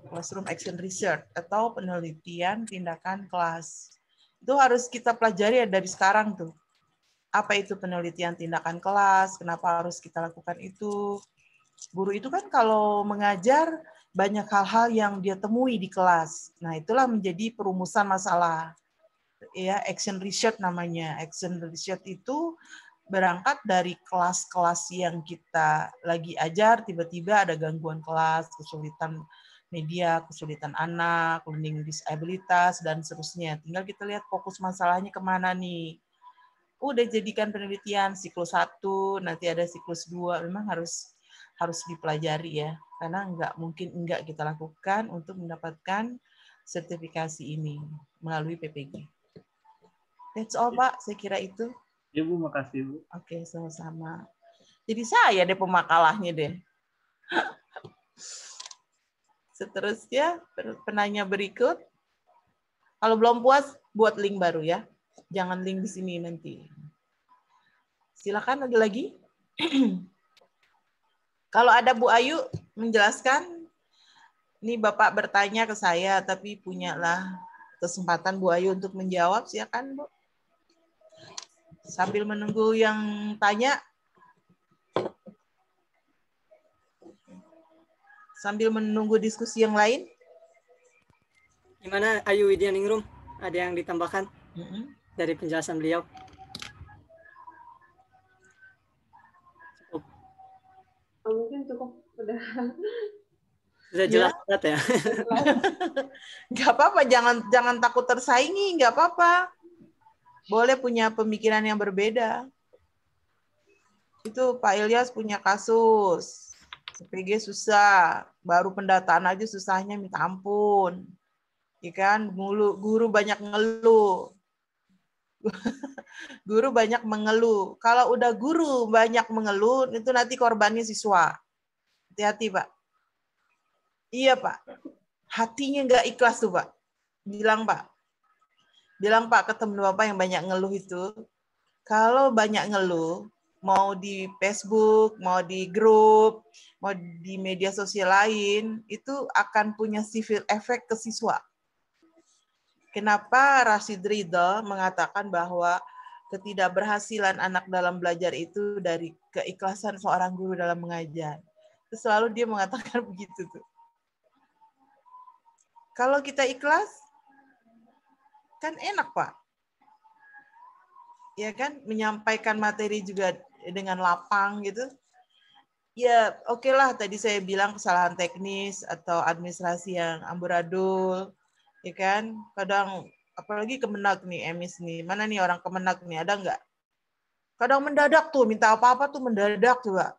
classroom action research atau penelitian tindakan kelas. Itu harus kita pelajari ya dari sekarang tuh. Apa itu penelitian tindakan kelas? Kenapa harus kita lakukan itu? Guru itu kan kalau mengajar banyak hal-hal yang dia temui di kelas. Nah, itulah menjadi perumusan masalah. Ya, action research namanya. Action research itu berangkat dari kelas-kelas yang kita lagi ajar, tiba-tiba ada gangguan kelas, kesulitan media, kesulitan anak, learning disabilitas, dan seterusnya. Tinggal kita lihat fokus masalahnya kemana nih. Udah jadikan penelitian siklus 1, nanti ada siklus 2, memang harus dipelajari ya, karena nggak mungkin enggak kita lakukan untuk mendapatkan sertifikasi ini melalui PPG. That's all, Pak. Saya kira itu. Ya, Bu, makasih, Bu. Oke, sama-sama. Jadi saya deh pemakalahnya deh. Seterusnya, penanya berikut. Kalau belum puas, buat link baru ya. Jangan link di sini nanti. Silakan, ada lagi? Kalau ada Bu Ayu menjelaskan, ini Bapak bertanya ke saya, tapi punyalah kesempatan Bu Ayu untuk menjawab, silakan, Bu. Sambil menunggu yang tanya, sambil menunggu diskusi yang lain. Gimana Ayu Widyaningrum? Ada yang ditambahkan dari penjelasan beliau? Cukup. Mungkin cukup, Sudah jelas banget ya. Nggak apa-apa, jangan takut tersaingi, nggak apa-apa. Boleh punya pemikiran yang berbeda. Itu Pak Ilyas punya kasus. CPG susah, baru pendataan aja susahnya minta ampun. Ya kan, guru banyak ngeluh. Guru banyak mengeluh. Kalau udah guru banyak mengeluh, itu nanti korbannya siswa. Hati-hati, Pak. Iya, Pak. Hatinya nggak ikhlas tuh, Pak. Bilang, Pak. Bilang, Pak, ke temen Bapak yang banyak ngeluh itu, kalau banyak ngeluh, mau di Facebook, mau di grup, mau di media sosial lain, itu akan punya civil effect ke siswa. Kenapa Rashid Ridho mengatakan bahwa ketidakberhasilan anak dalam belajar itu dari keikhlasan seorang guru dalam mengajar. Selalu dia mengatakan begitu tuh. Kalau kita ikhlas, kan enak, Pak. Ya kan, menyampaikan materi juga dengan lapang gitu. Ya, oke lah, tadi saya bilang kesalahan teknis atau administrasi yang amburadul, ya kan. Kadang, apalagi Kemenak nih, Emis nih. Mana nih orang Kemenak nih, ada nggak? Kadang mendadak tuh, minta apa-apa tuh mendadak tuh, Pak.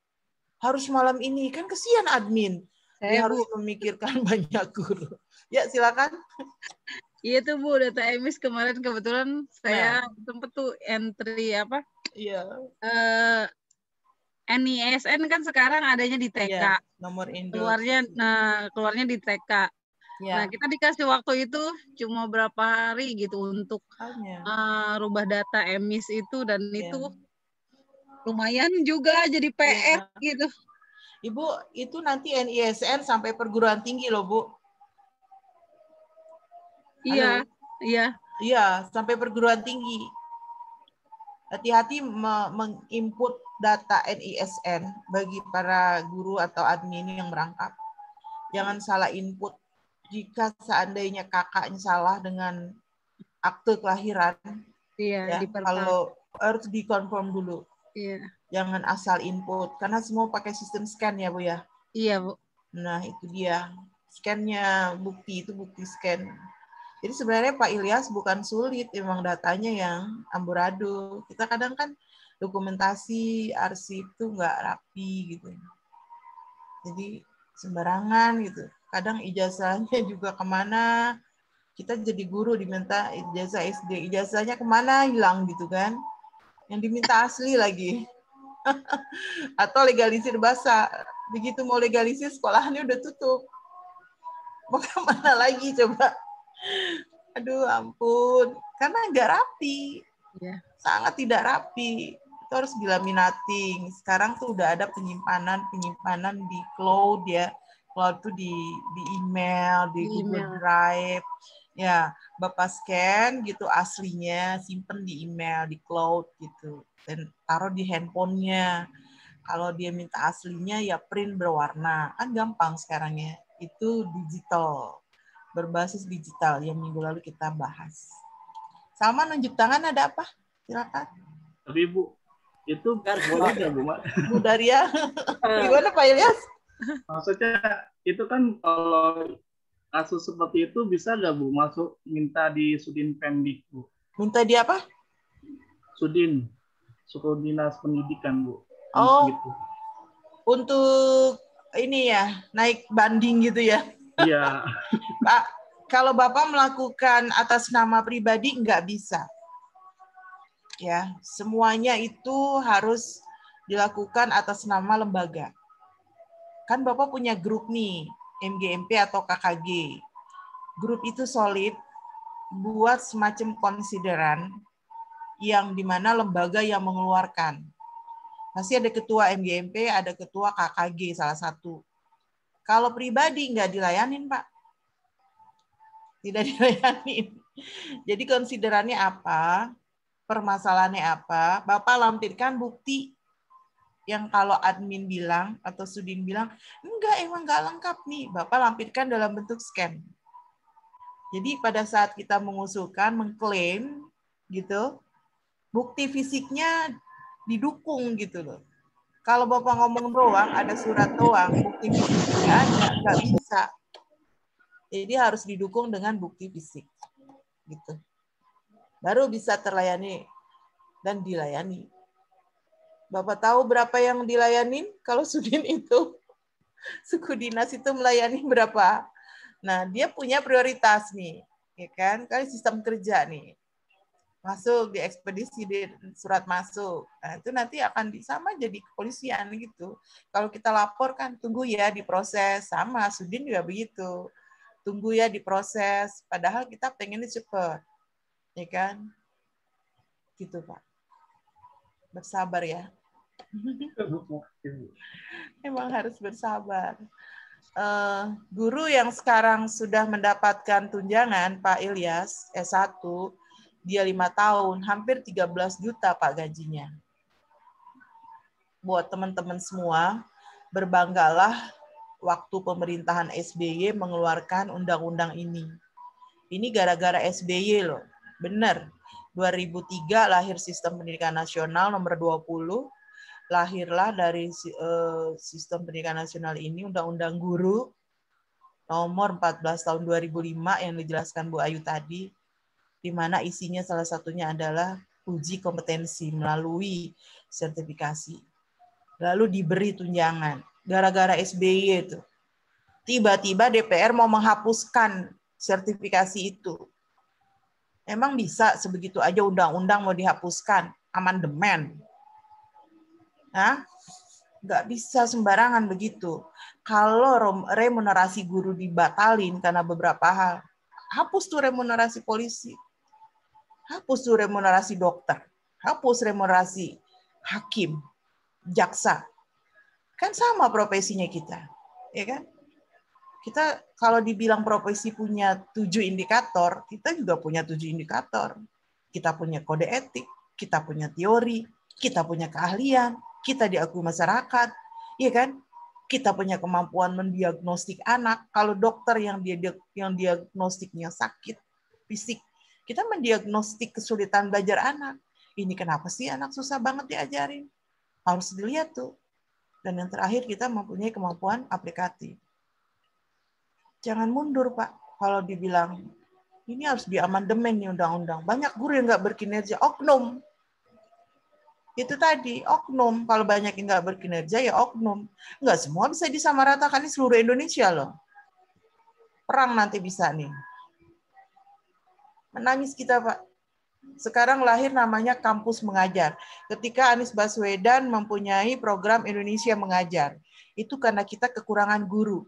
Harus malam ini, kan kesian admin. Dia harus memikirkan banyak guru. Ya, silakan. Iya tuh Bu, data emis kemarin kebetulan saya sempet tuh entry apa? Iya. NISN kan sekarang adanya di TK. Ya, nomor induk. Keluarnya di TK. Ya. Nah, kita dikasih waktu itu cuma berapa hari gitu untuk rubah data emis itu, dan itu lumayan juga jadi PR gitu. Ibu, itu nanti NISN sampai perguruan tinggi loh, Bu. Iya, iya, sampai perguruan tinggi. Hati-hati menginput data NISN bagi para guru atau admin yang merangkap. Jangan salah input. Jika seandainya kakaknya salah dengan akte kelahiran, ya, kalau harus dikonfirm dulu. Iya. Jangan asal input, karena semua pakai sistem scan ya, Bu ya. Iya, Bu. Nah, itu dia. Scan-nya bukti, itu bukti scan. Jadi sebenarnya Pak Ilyas bukan sulit, memang datanya yang amburadul. Kita kadang kan dokumentasi, arsip itu nggak rapi gitu. Jadi sembarangan gitu. Kadang ijazahnya juga kemana, kita jadi guru diminta ijazah SD, ijazahnya kemana hilang gitu kan. Yang diminta asli lagi. Atau legalisir bahasa. Begitu mau legalisir, sekolahannya udah tutup. Mau kemana lagi coba? Aduh ampun, karena nggak rapi, sangat tidak rapi. Itu harus dilaminating. Sekarang tuh udah ada penyimpanan di cloud ya, cloud tuh di email, di Google Drive. Ya, Bapak scan gitu aslinya, simpen di email, di cloud gitu. Dan taruh di handphonenya. Kalau dia minta aslinya ya print berwarna. Kan gampang sekarang ya. Itu digital. Berbasis digital yang minggu lalu kita bahas. Salma nunjuk tangan ada apa? Silakan. Tapi Bu, itu boleh nggak Bu? Bu Daria, gimana Pak Ilyas? Maksudnya itu kan kalau kasus seperti itu bisa nggak Bu masuk minta di Sudin Pendik Bu? Minta di apa? Sudin, Suku Dinas Pendidikan Bu. Oh, gitu. Untuk ini ya naik banding gitu ya? Iya. Pak, kalau Bapak melakukan atas nama pribadi nggak bisa. Ya, semuanya itu harus dilakukan atas nama lembaga. Kan Bapak punya grup nih, MGMP atau KKG. Grup itu solid, buat semacam konsideran yang dimana lembaga yang mengeluarkan. Pasti ada ketua MGMP, ada ketua KKG salah satu. Kalau pribadi nggak dilayanin, Pak. Tidak dilayanin. Jadi konsiderannya apa? Permasalahannya apa? Bapak lampirkan bukti yang kalau admin bilang atau Sudin bilang, emang nggak lengkap nih. Bapak lampirkan dalam bentuk scan. Jadi pada saat kita mengusulkan, mengklaim, gitu, bukti fisiknya didukung gitu loh. Kalau Bapak ngomong doang, ada surat doang, bukti fisiknya ada, nggak bisa. Jadi harus didukung dengan bukti fisik. Gitu. Baru bisa terlayani dan dilayani. Bapak tahu berapa yang dilayani? Kalau Sudin itu, suku dinas itu melayani berapa? Nah, dia punya prioritas nih, ya kan? Kan sistem kerja nih. Masuk di ekspedisi di surat masuk. Nah, itu nanti akan sama jadi kepolisian gitu. Kalau kita laporkan, tunggu ya diproses. Sama, Sudin juga begitu. Tunggu ya diproses. Padahal kita pengennya cepat. Ya kan? Gitu, Pak. Bersabar ya. Emang harus bersabar. Guru yang sekarang sudah mendapatkan tunjangan, Pak Ilyas, S1, dia 5 tahun, hampir 13 juta Pak gajinya. Buat teman-teman semua, berbanggalah waktu pemerintahan SBY mengeluarkan undang-undang ini. Ini gara-gara SBY loh, benar. 2003 lahir Sistem Pendidikan Nasional nomor 20, lahirlah dari Sistem Pendidikan Nasional ini Undang-Undang Guru nomor 14 tahun 2005 yang dijelaskan Bu Ayu tadi, di mana isinya salah satunya adalah uji kompetensi melalui sertifikasi. Lalu diberi tunjangan. Gara-gara SBY itu. Tiba-tiba DPR mau menghapuskan sertifikasi itu. Emang bisa sebegitu aja undang-undang mau dihapuskan? Amandemen. Nah, nggak bisa sembarangan begitu. Kalau remunerasi guru dibatalin karena beberapa hal, hapus tuh remunerasi polisi, hapus tuh remunerasi dokter, hapus remunerasi hakim, jaksa. Kan sama profesinya kita, ya kan? Kita kalau dibilang profesi punya 7 indikator, kita juga punya 7 indikator. Kita punya kode etik, kita punya teori, kita punya keahlian, kita diakui masyarakat, ya kan? Kita punya kemampuan mendiagnostik anak. Kalau dokter yang diagnostiknya sakit fisik, kita mendiagnostik kesulitan belajar anak. Ini kenapa sih anak susah banget diajarin? Harus dilihat tuh. Dan yang terakhir kita mempunyai kemampuan aplikatif. Jangan mundur, Pak. Kalau dibilang, ini harus diamandemen nih undang-undang. Banyak guru yang nggak berkinerja, oknum. Itu tadi, oknum. Kalau banyak yang nggak berkinerja, ya oknum. Nggak semua bisa disamaratakan di seluruh Indonesia loh. Perang nanti bisa nih. Menangis kita, Pak. Sekarang lahir namanya kampus mengajar. Ketika Anies Baswedan mempunyai program Indonesia Mengajar. Itu karena kita kekurangan guru.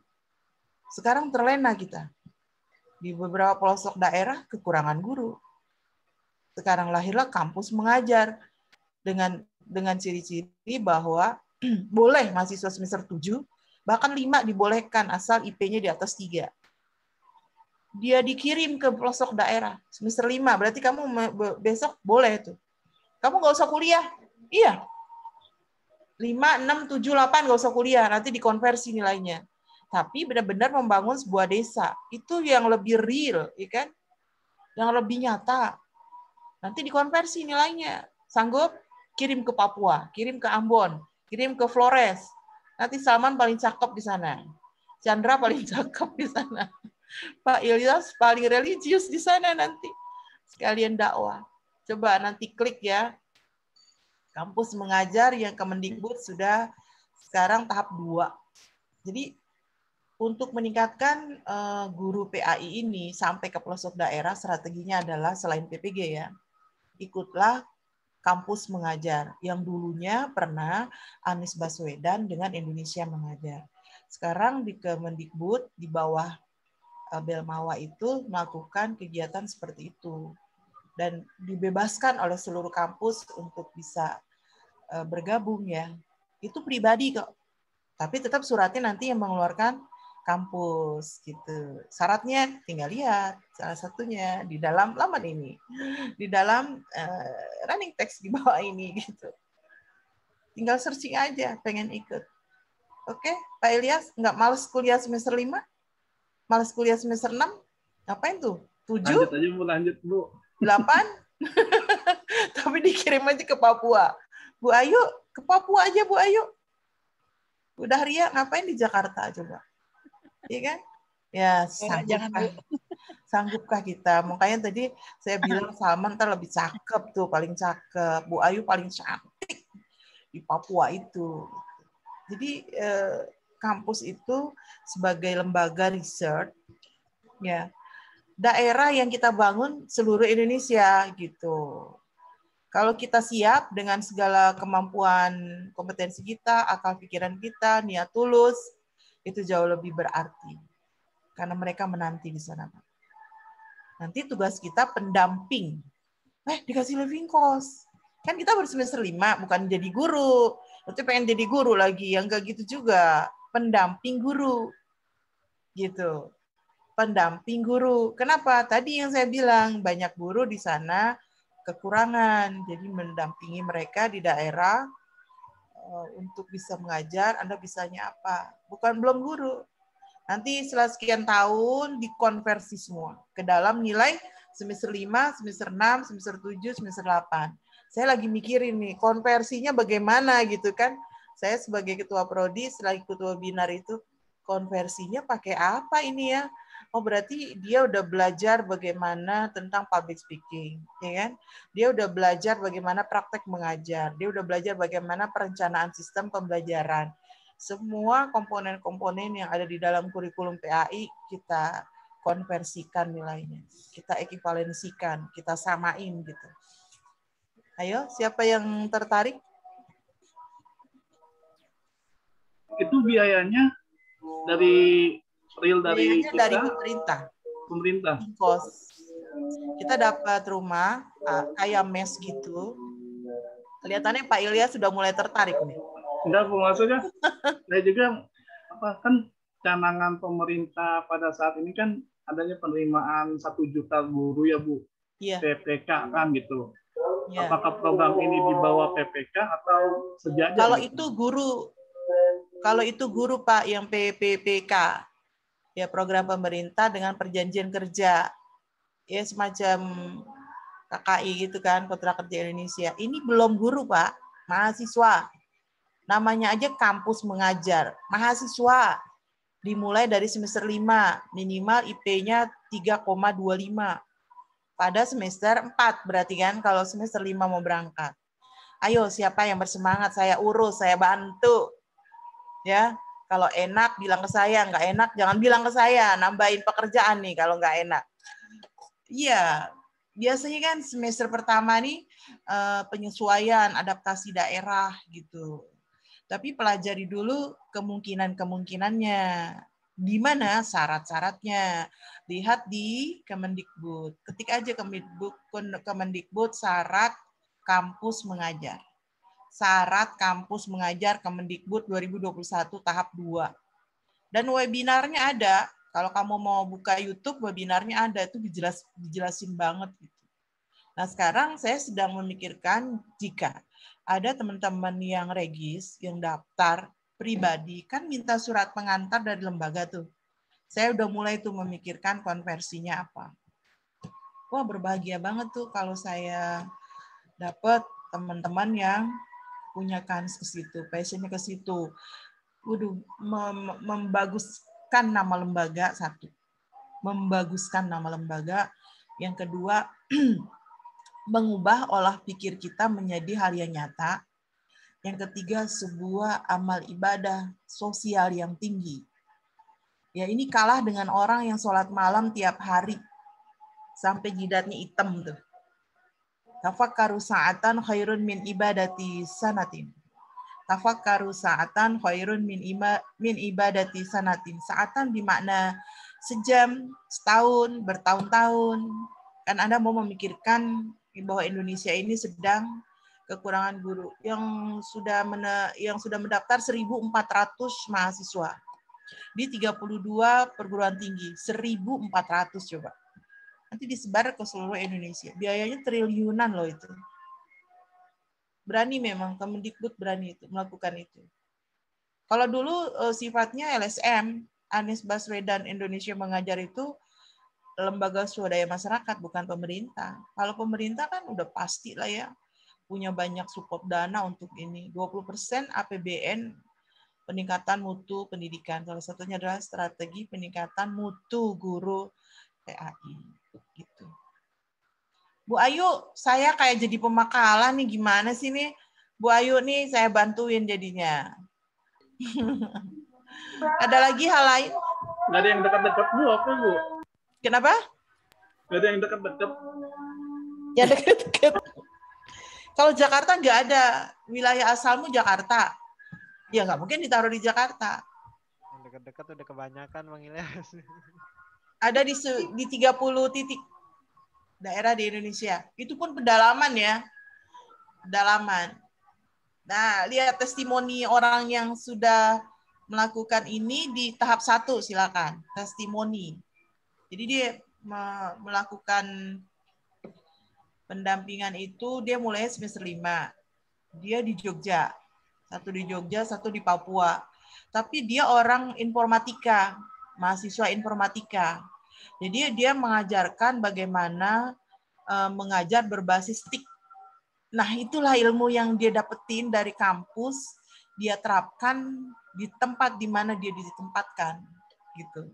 Sekarang terlena kita. Di beberapa pelosok daerah kekurangan guru. Sekarang lahirlah kampus mengajar dengan ciri-ciri bahwa boleh mahasiswa semester 7 Bahkan 5 dibolehkan asal IP-nya di atas 3. Dia dikirim ke pelosok daerah semester 5, berarti kamu besok boleh tuh. Kamu nggak usah kuliah. Iya. 5, 6, 7, 8 nggak usah kuliah, nanti dikonversi nilainya. Tapi benar-benar membangun sebuah desa. Itu yang lebih real, ya kan? Yang lebih nyata. Nanti dikonversi nilainya. Sanggup? Kirim ke Papua, kirim ke Ambon, kirim ke Flores. Nanti Salman paling cakep di sana. Chandra paling cakep di sana. Pak Ilyas paling religius di sana nanti. Sekalian dakwah. Coba nanti klik ya. Kampus mengajar yang Kemendikbud sudah sekarang tahap 2. Jadi untuk meningkatkan guru PAI ini sampai ke pelosok daerah, strateginya adalah selain PPG ya, ikutlah kampus mengajar. Yang dulunya pernah Anies Baswedan dengan Indonesia Mengajar. Sekarang di Kemendikbud di bawah Belmawa itu melakukan kegiatan seperti itu. Dan dibebaskan oleh seluruh kampus untuk bisa bergabung ya. Itu pribadi kok. Tapi tetap suratnya nanti yang mengeluarkan kampus gitu. Syaratnya tinggal lihat salah satunya di dalam laman ini. Di dalam running text di bawah ini gitu. Tinggal searching aja pengen ikut. Oke, Pak Ilyas, nggak males kuliah semester 5? Males kuliah semester 6? Ngapain tuh? 7? Lanjut aja Bu, lanjut Bu. 8? Tapi dikirim aja ke Papua. Bu Ayu, ke Papua aja Bu Ayu. Udah Ria, ngapain di Jakarta coba? Iya kan? Ya, sanggupkah kita? Makanya tadi saya bilang Salman ntar lebih cakep tuh, paling cakep. Bu Ayu paling cantik di Papua itu. Jadi kampus itu sebagai lembaga riset, ya, daerah yang kita bangun seluruh Indonesia gitu. Kalau kita siap dengan segala kemampuan, kompetensi kita, akal pikiran kita, niat tulus, itu jauh lebih berarti. Karena mereka menanti di sana. Nanti tugas kita pendamping. Dikasih living cost. Kan kita baru semester 5, bukan jadi guru. Nanti pengen jadi guru lagi, yang enggak gitu juga. Pendamping guru. Gitu. Pendamping guru. Kenapa? Tadi yang saya bilang, banyak guru di sana kekurangan. Jadi mendampingi mereka di daerah untuk bisa mengajar, Anda bisanya apa? Bukan belum guru. Nanti setelah sekian tahun dikonversi semua ke dalam nilai semester 5, semester 6, semester 7, semester 8. Saya lagi mikirin nih, konversinya bagaimana gitu kan. Saya sebagai ketua prodi, setelah ikut webinar itu, konversinya pakai apa ini ya? Oh berarti dia udah belajar bagaimana tentang public speaking, ya kan? Dia udah belajar bagaimana praktek mengajar, dia udah belajar bagaimana perencanaan sistem pembelajaran. Semua komponen-komponen yang ada di dalam kurikulum PAI kita konversikan nilainya, kita ekivalensikan, kita samain gitu. Ayo, siapa yang tertarik? Itu biayanya dari real dari kita, dari pemerintah. Kos. Kita dapat rumah kayak mes gitu. Kelihatannya Pak Ilyas sudah mulai tertarik nih. Enggak Bu, maksudnya saya juga kan canangan pemerintah pada saat ini kan adanya penerimaan 1 juta guru ya Bu. Iya. PPK kan gitu. Ya. Apakah program ini di bawah PPK atau sejajar? Kalau itu guru Pak yang PPPK, ya program pemerintah dengan perjanjian kerja, ya semacam KKI gitu kan, kontrak kerja Indonesia. Ini belum guru Pak, mahasiswa. Namanya aja kampus mengajar, mahasiswa. Dimulai dari semester 5, minimal IP-nya 3,25. Pada semester 4 berarti kan kalau semester 5 mau berangkat. Ayo siapa yang bersemangat, saya urus, saya bantu. Ya, kalau enak bilang ke saya, nggak enak jangan bilang ke saya, nambahin pekerjaan nih kalau nggak enak. Iya, biasanya kan semester pertama nih penyesuaian, adaptasi daerah gitu. Tapi pelajari dulu kemungkinan-kemungkinannya. Di mana syarat-syaratnya. Lihat di Kemendikbud. Ketik aja Kemendikbud syarat kampus mengajar. Syarat kampus mengajar Kemendikbud 2021 tahap 2. Dan webinarnya ada. Kalau kamu mau buka YouTube, webinarnya ada. Itu dijelasin banget. Gitu. Nah, sekarang saya sedang memikirkan jika ada teman-teman yang regis, yang daftar pribadi, kan minta surat pengantar dari lembaga tuh. Saya udah mulai tuh memikirkan konversinya apa. Wah, berbahagia banget tuh kalau saya dapat teman-teman yang punya kans ke situ, passionnya ke situ. Waduh, membaguskan nama lembaga satu. Membaguskan nama lembaga. Yang kedua, mengubah olah pikir kita menjadi hal yang nyata. Yang ketiga, sebuah amal ibadah sosial yang tinggi. Ya, ini kalah dengan orang yang sholat malam tiap hari. Sampai jidatnya hitam tuh. Tafakkaru sa'atan khairun min ibadati sanatin. Tafakkaru sa'atan khairun min ibadati sanatin. Sa'atan bermakna sejam, setahun, bertahun-tahun. Kan Anda mau memikirkan bahwa Indonesia ini sedang kekurangan guru. Yang sudah mendaftar 1.400 mahasiswa di 32 perguruan tinggi. 1.400 coba. Nanti disebar ke seluruh Indonesia. Biayanya triliunan loh itu. Berani memang, Kemendikbud berani itu melakukan itu. Kalau dulu sifatnya LSM, Anies Baswedan Indonesia Mengajar itu lembaga swadaya masyarakat, bukan pemerintah. Kalau pemerintah kan udah pasti lah ya, punya banyak support dana untuk ini. 20% APBN peningkatan mutu pendidikan. Salah satunya adalah strategi peningkatan mutu guru TAI. Gitu. Bu Ayu, saya kayak jadi pemakalan nih, gimana sih nih? Bu Ayu nih saya bantuin jadinya. Ada lagi hal lain? Nggak ada yang dekat-dekat Bu, apa Bu? Kenapa? Nggak ada yang dekat-dekat. Ya dekat-dekat. Kalau Jakarta nggak ada. Wilayah asalmu Jakarta. Ya nggak mungkin ditaruh di Jakarta. Yang dekat-dekat udah kebanyakan Bang Ilyas. Ada di 30 titik daerah di Indonesia. Itu pun pedalaman ya. Pedalaman. Nah, lihat testimoni orang yang sudah melakukan ini di tahap 1, silakan. Testimoni. Jadi dia melakukan pendampingan itu, dia mulai semester 5. Dia di Jogja. Satu di Jogja, satu di Papua. Tapi dia orang informatika, mahasiswa informatika. Jadi dia mengajarkan bagaimana mengajar berbasis TIK. Nah, itulah ilmu yang dia dapetin dari kampus, dia terapkan di tempat di mana dia ditempatkan, gitu.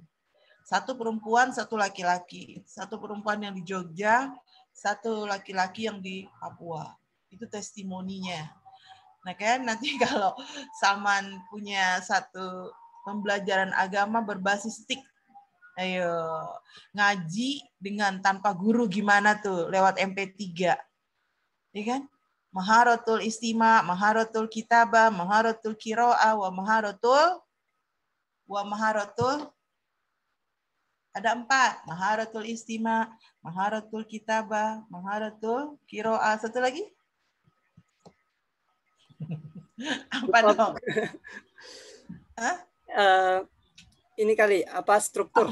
Satu perempuan, satu laki-laki. Satu perempuan yang di Jogja, satu laki-laki yang di Papua. Itu testimoninya. Nah, kan nanti kalau Salman punya satu pembelajaran agama berbasis TIK, ayo ngaji dengan tanpa guru gimana tuh lewat MP3, ya kan? Maharatul istima, maharatul kitabah, maharatul qiraah, wa maharatul ada 4, maharatul istima, maharatul kitabah, maharatul qiraah. Satu lagi? Apa dong? Hah? Ini kali apa struktur?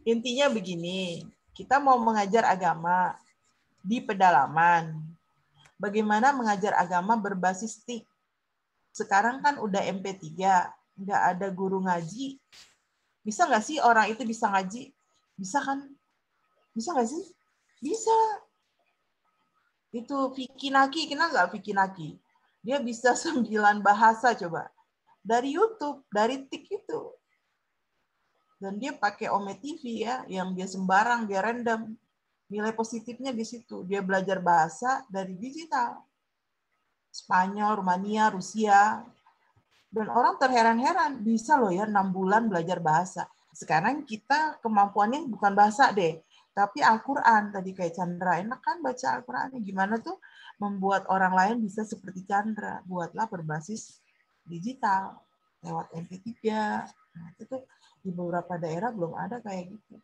Intinya begini, kita mau mengajar agama di pedalaman. Bagaimana mengajar agama berbasis TIK? Sekarang kan udah MP3, nggak ada guru ngaji. Bisa nggak sih orang itu bisa ngaji? Bisa kan? Bisa nggak sih? Bisa. Itu Vicky Naki, kenal nggak Vicky Naki? Dia bisa 9 bahasa coba. Dari YouTube, dari TIK itu. Dan dia pakai Ome TV ya, yang dia sembarang, dia random. Nilai positifnya di situ. Dia belajar bahasa dari digital. Spanyol, Rumania, Rusia. Dan orang terheran-heran, bisa loh ya 6 bulan belajar bahasa. Sekarang kita kemampuannya bukan bahasa deh, tapi Al-Quran. Tadi kayak Chandra, enak kan baca Al-Quran. Gimana tuh membuat orang lain bisa seperti Chandra. Buatlah berbasis digital, lewat MP3. Nah, itu tuh di beberapa daerah belum ada kayak gitu.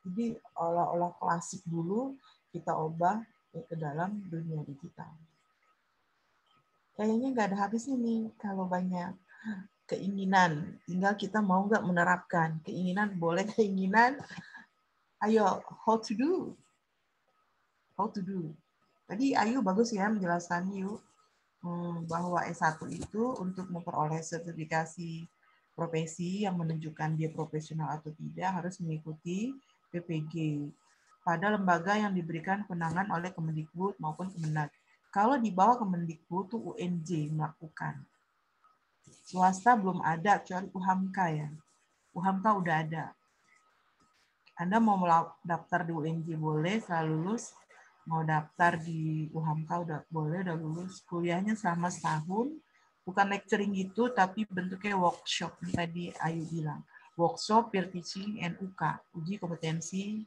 Jadi olah-olah klasik dulu kita ubah ke dalam dunia digital. Kayaknya nggak ada habisnya nih kalau banyak keinginan. Tinggal kita mau nggak menerapkan. Keinginan boleh, keinginan. Ayo, how to do. How to do. Tadi Ayu bagus ya menjelaskan Yu bahwa S1 itu untuk memperoleh sertifikasi profesi yang menunjukkan dia profesional atau tidak harus mengikuti PPG pada lembaga yang diberikan kewenangan oleh Kemendikbud maupun Kemenag. Kalau di bawah Kemendikbud itu UNJ melakukan. Swasta belum ada kecuali UHAMKA ya. UHAMKA udah ada. Anda mau daftar di UNJ boleh, setelah lulus mau daftar di UHAMKA udah boleh, udah lulus. Kuliahnya selama setahun, bukan lecturing gitu, tapi bentuknya workshop. Tadi Ayu bilang, workshop, peer teaching, and UK, uji kompetensi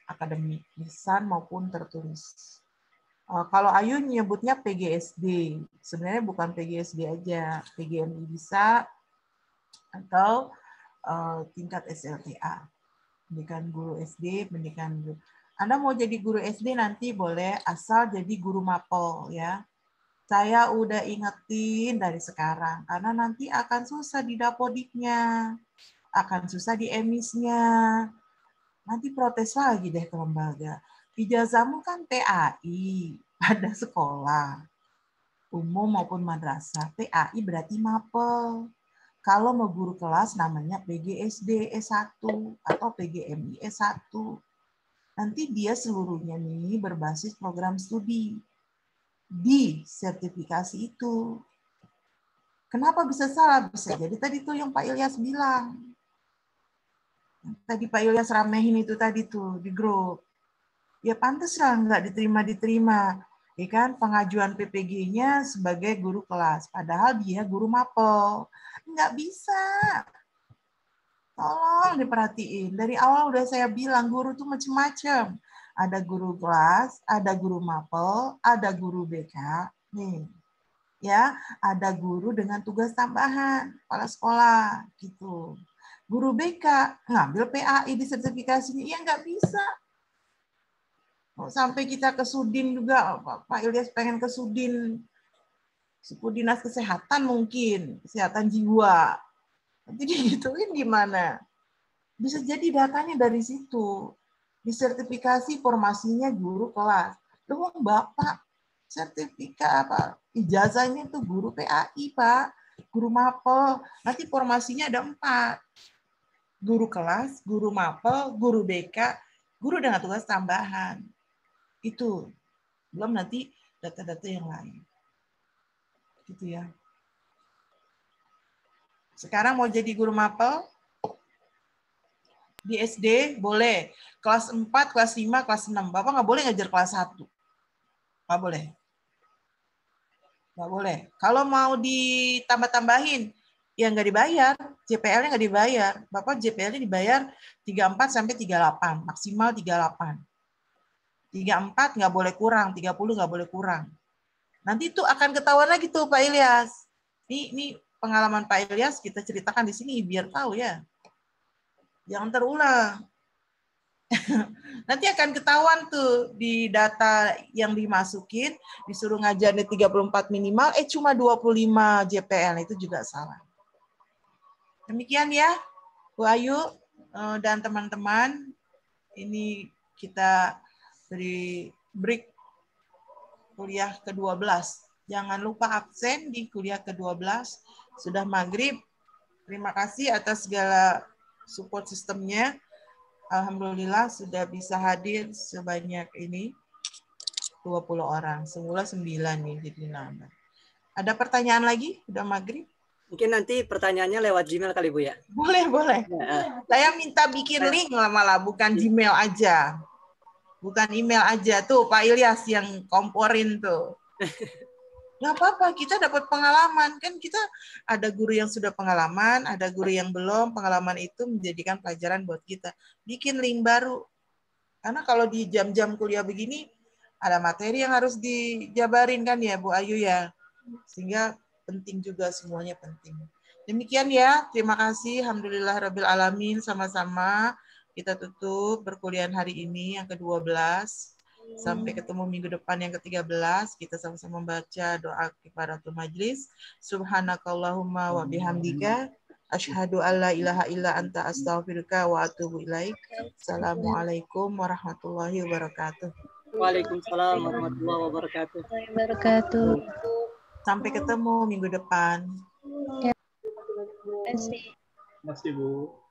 akademik, lisan maupun tertulis. Kalau Ayu nyebutnya PGSD, sebenarnya bukan PGSD aja, PGMI bisa, atau tingkat SLTA. Pendidikan guru SD, pendidikan guru. Anda mau jadi guru SD nanti boleh, asal jadi guru mapel ya. Saya udah ingetin dari sekarang, karena nanti akan susah di dapodiknya, akan susah di emisnya. Nanti protes lagi deh ke lembaga. Ijazahmu kan PAI pada sekolah, umum maupun madrasah. PAI berarti mapel. Kalau mau guru kelas namanya PGSD S1 atau PGMI S1. Nanti dia seluruhnya nih berbasis program studi di sertifikasi itu. Kenapa bisa salah? Bisa jadi tadi tuh yang Pak Ilyas bilang. Tadi Pak Ilyas ramehin itu tadi tuh di grup. Ya pantas lah nggak diterima. Ya kan, pengajuan PPG-nya sebagai guru kelas. Padahal dia guru mapel. Nggak bisa. Tolong diperhatiin. Dari awal udah saya bilang, guru tuh macam-macam. Ada guru kelas, ada guru mapel, ada guru BK. Nih, ya, ada guru dengan tugas tambahan, kepala sekolah, gitu. Guru BK ngambil PAI di sertifikasinya, ya nggak bisa. Sampai kita ke Sudin juga, Pak Ilyas pengen ke Sudin, suku dinas kesehatan mungkin, kesehatan jiwa. Nanti digituin gimana? Bisa jadi datanya dari situ. Disertifikasi formasinya guru kelas. Loh, Bapak, sertifikat apa? Ijazahnya itu guru PAI, Pak. Guru mapel. Nanti formasinya ada 4. Guru kelas, guru mapel, guru BK, guru dengan tugas tambahan. Itu. Belum nanti data-data yang lain. Gitu ya. Sekarang mau jadi guru mapel, di SD boleh. Kelas 4, kelas 5, kelas 6. Bapak nggak boleh ngajar kelas 1. Nggak boleh. Nggak boleh. Kalau mau ditambah-tambahin, ya nggak dibayar. JPL-nya nggak dibayar. Bapak JPL-nya dibayar 34 sampai 38. Maksimal 38. 34 nggak boleh kurang. 30 nggak boleh kurang. Nanti itu akan ketahuan lagi tuh Pak Ilyas. Ini pengalaman Pak Ilyas kita ceritakan di sini biar tahu ya. Jangan terulang. Nanti akan ketahuan tuh di data yang dimasukin, disuruh ngajarnya 34 minimal, cuma 25 JPL, itu juga salah. Demikian ya, Bu Ayu dan teman-teman, ini kita beri break kuliah ke-12. Jangan lupa absen di kuliah ke-12, sudah maghrib. Terima kasih atas segala support sistemnya. Alhamdulillah sudah bisa hadir sebanyak ini 20 orang. Semula 9 nih jadi nambah. Ada pertanyaan lagi? Udah maghrib? Mungkin nanti pertanyaannya lewat Gmail kali Bu ya? Boleh, boleh. Ya. Saya minta bikin link lah malah, bukan Gmail aja. Bukan email aja. Tuh Pak Ilyas yang komporin tuh. Nggak apa-apa, kita dapat pengalaman. Kan kita ada guru yang sudah pengalaman, ada guru yang belum. Pengalaman itu menjadikan pelajaran buat kita. Bikin link baru. Karena kalau di jam-jam kuliah begini, ada materi yang harus dijabarin kan ya Bu Ayu ya. Sehingga penting juga, semuanya penting. Demikian ya, terima kasih. Alhamdulillahirrabbilalamin, sama-sama kita tutup perkuliahan hari ini yang ke-12. Sampai ketemu minggu depan yang ke-13. Kita sama-sama membaca doa kifaratul majlis. Subhanakallahumma wa bihamdika. Asyhadu alla ilaha illa anta astaghfiruka wa atubu ilaik. Assalamualaikum warahmatullahi wabarakatuh. Waalaikumsalam warahmatullahi wabarakatuh. Sampai ketemu minggu depan. Terima kasih. Terima kasih, Bu.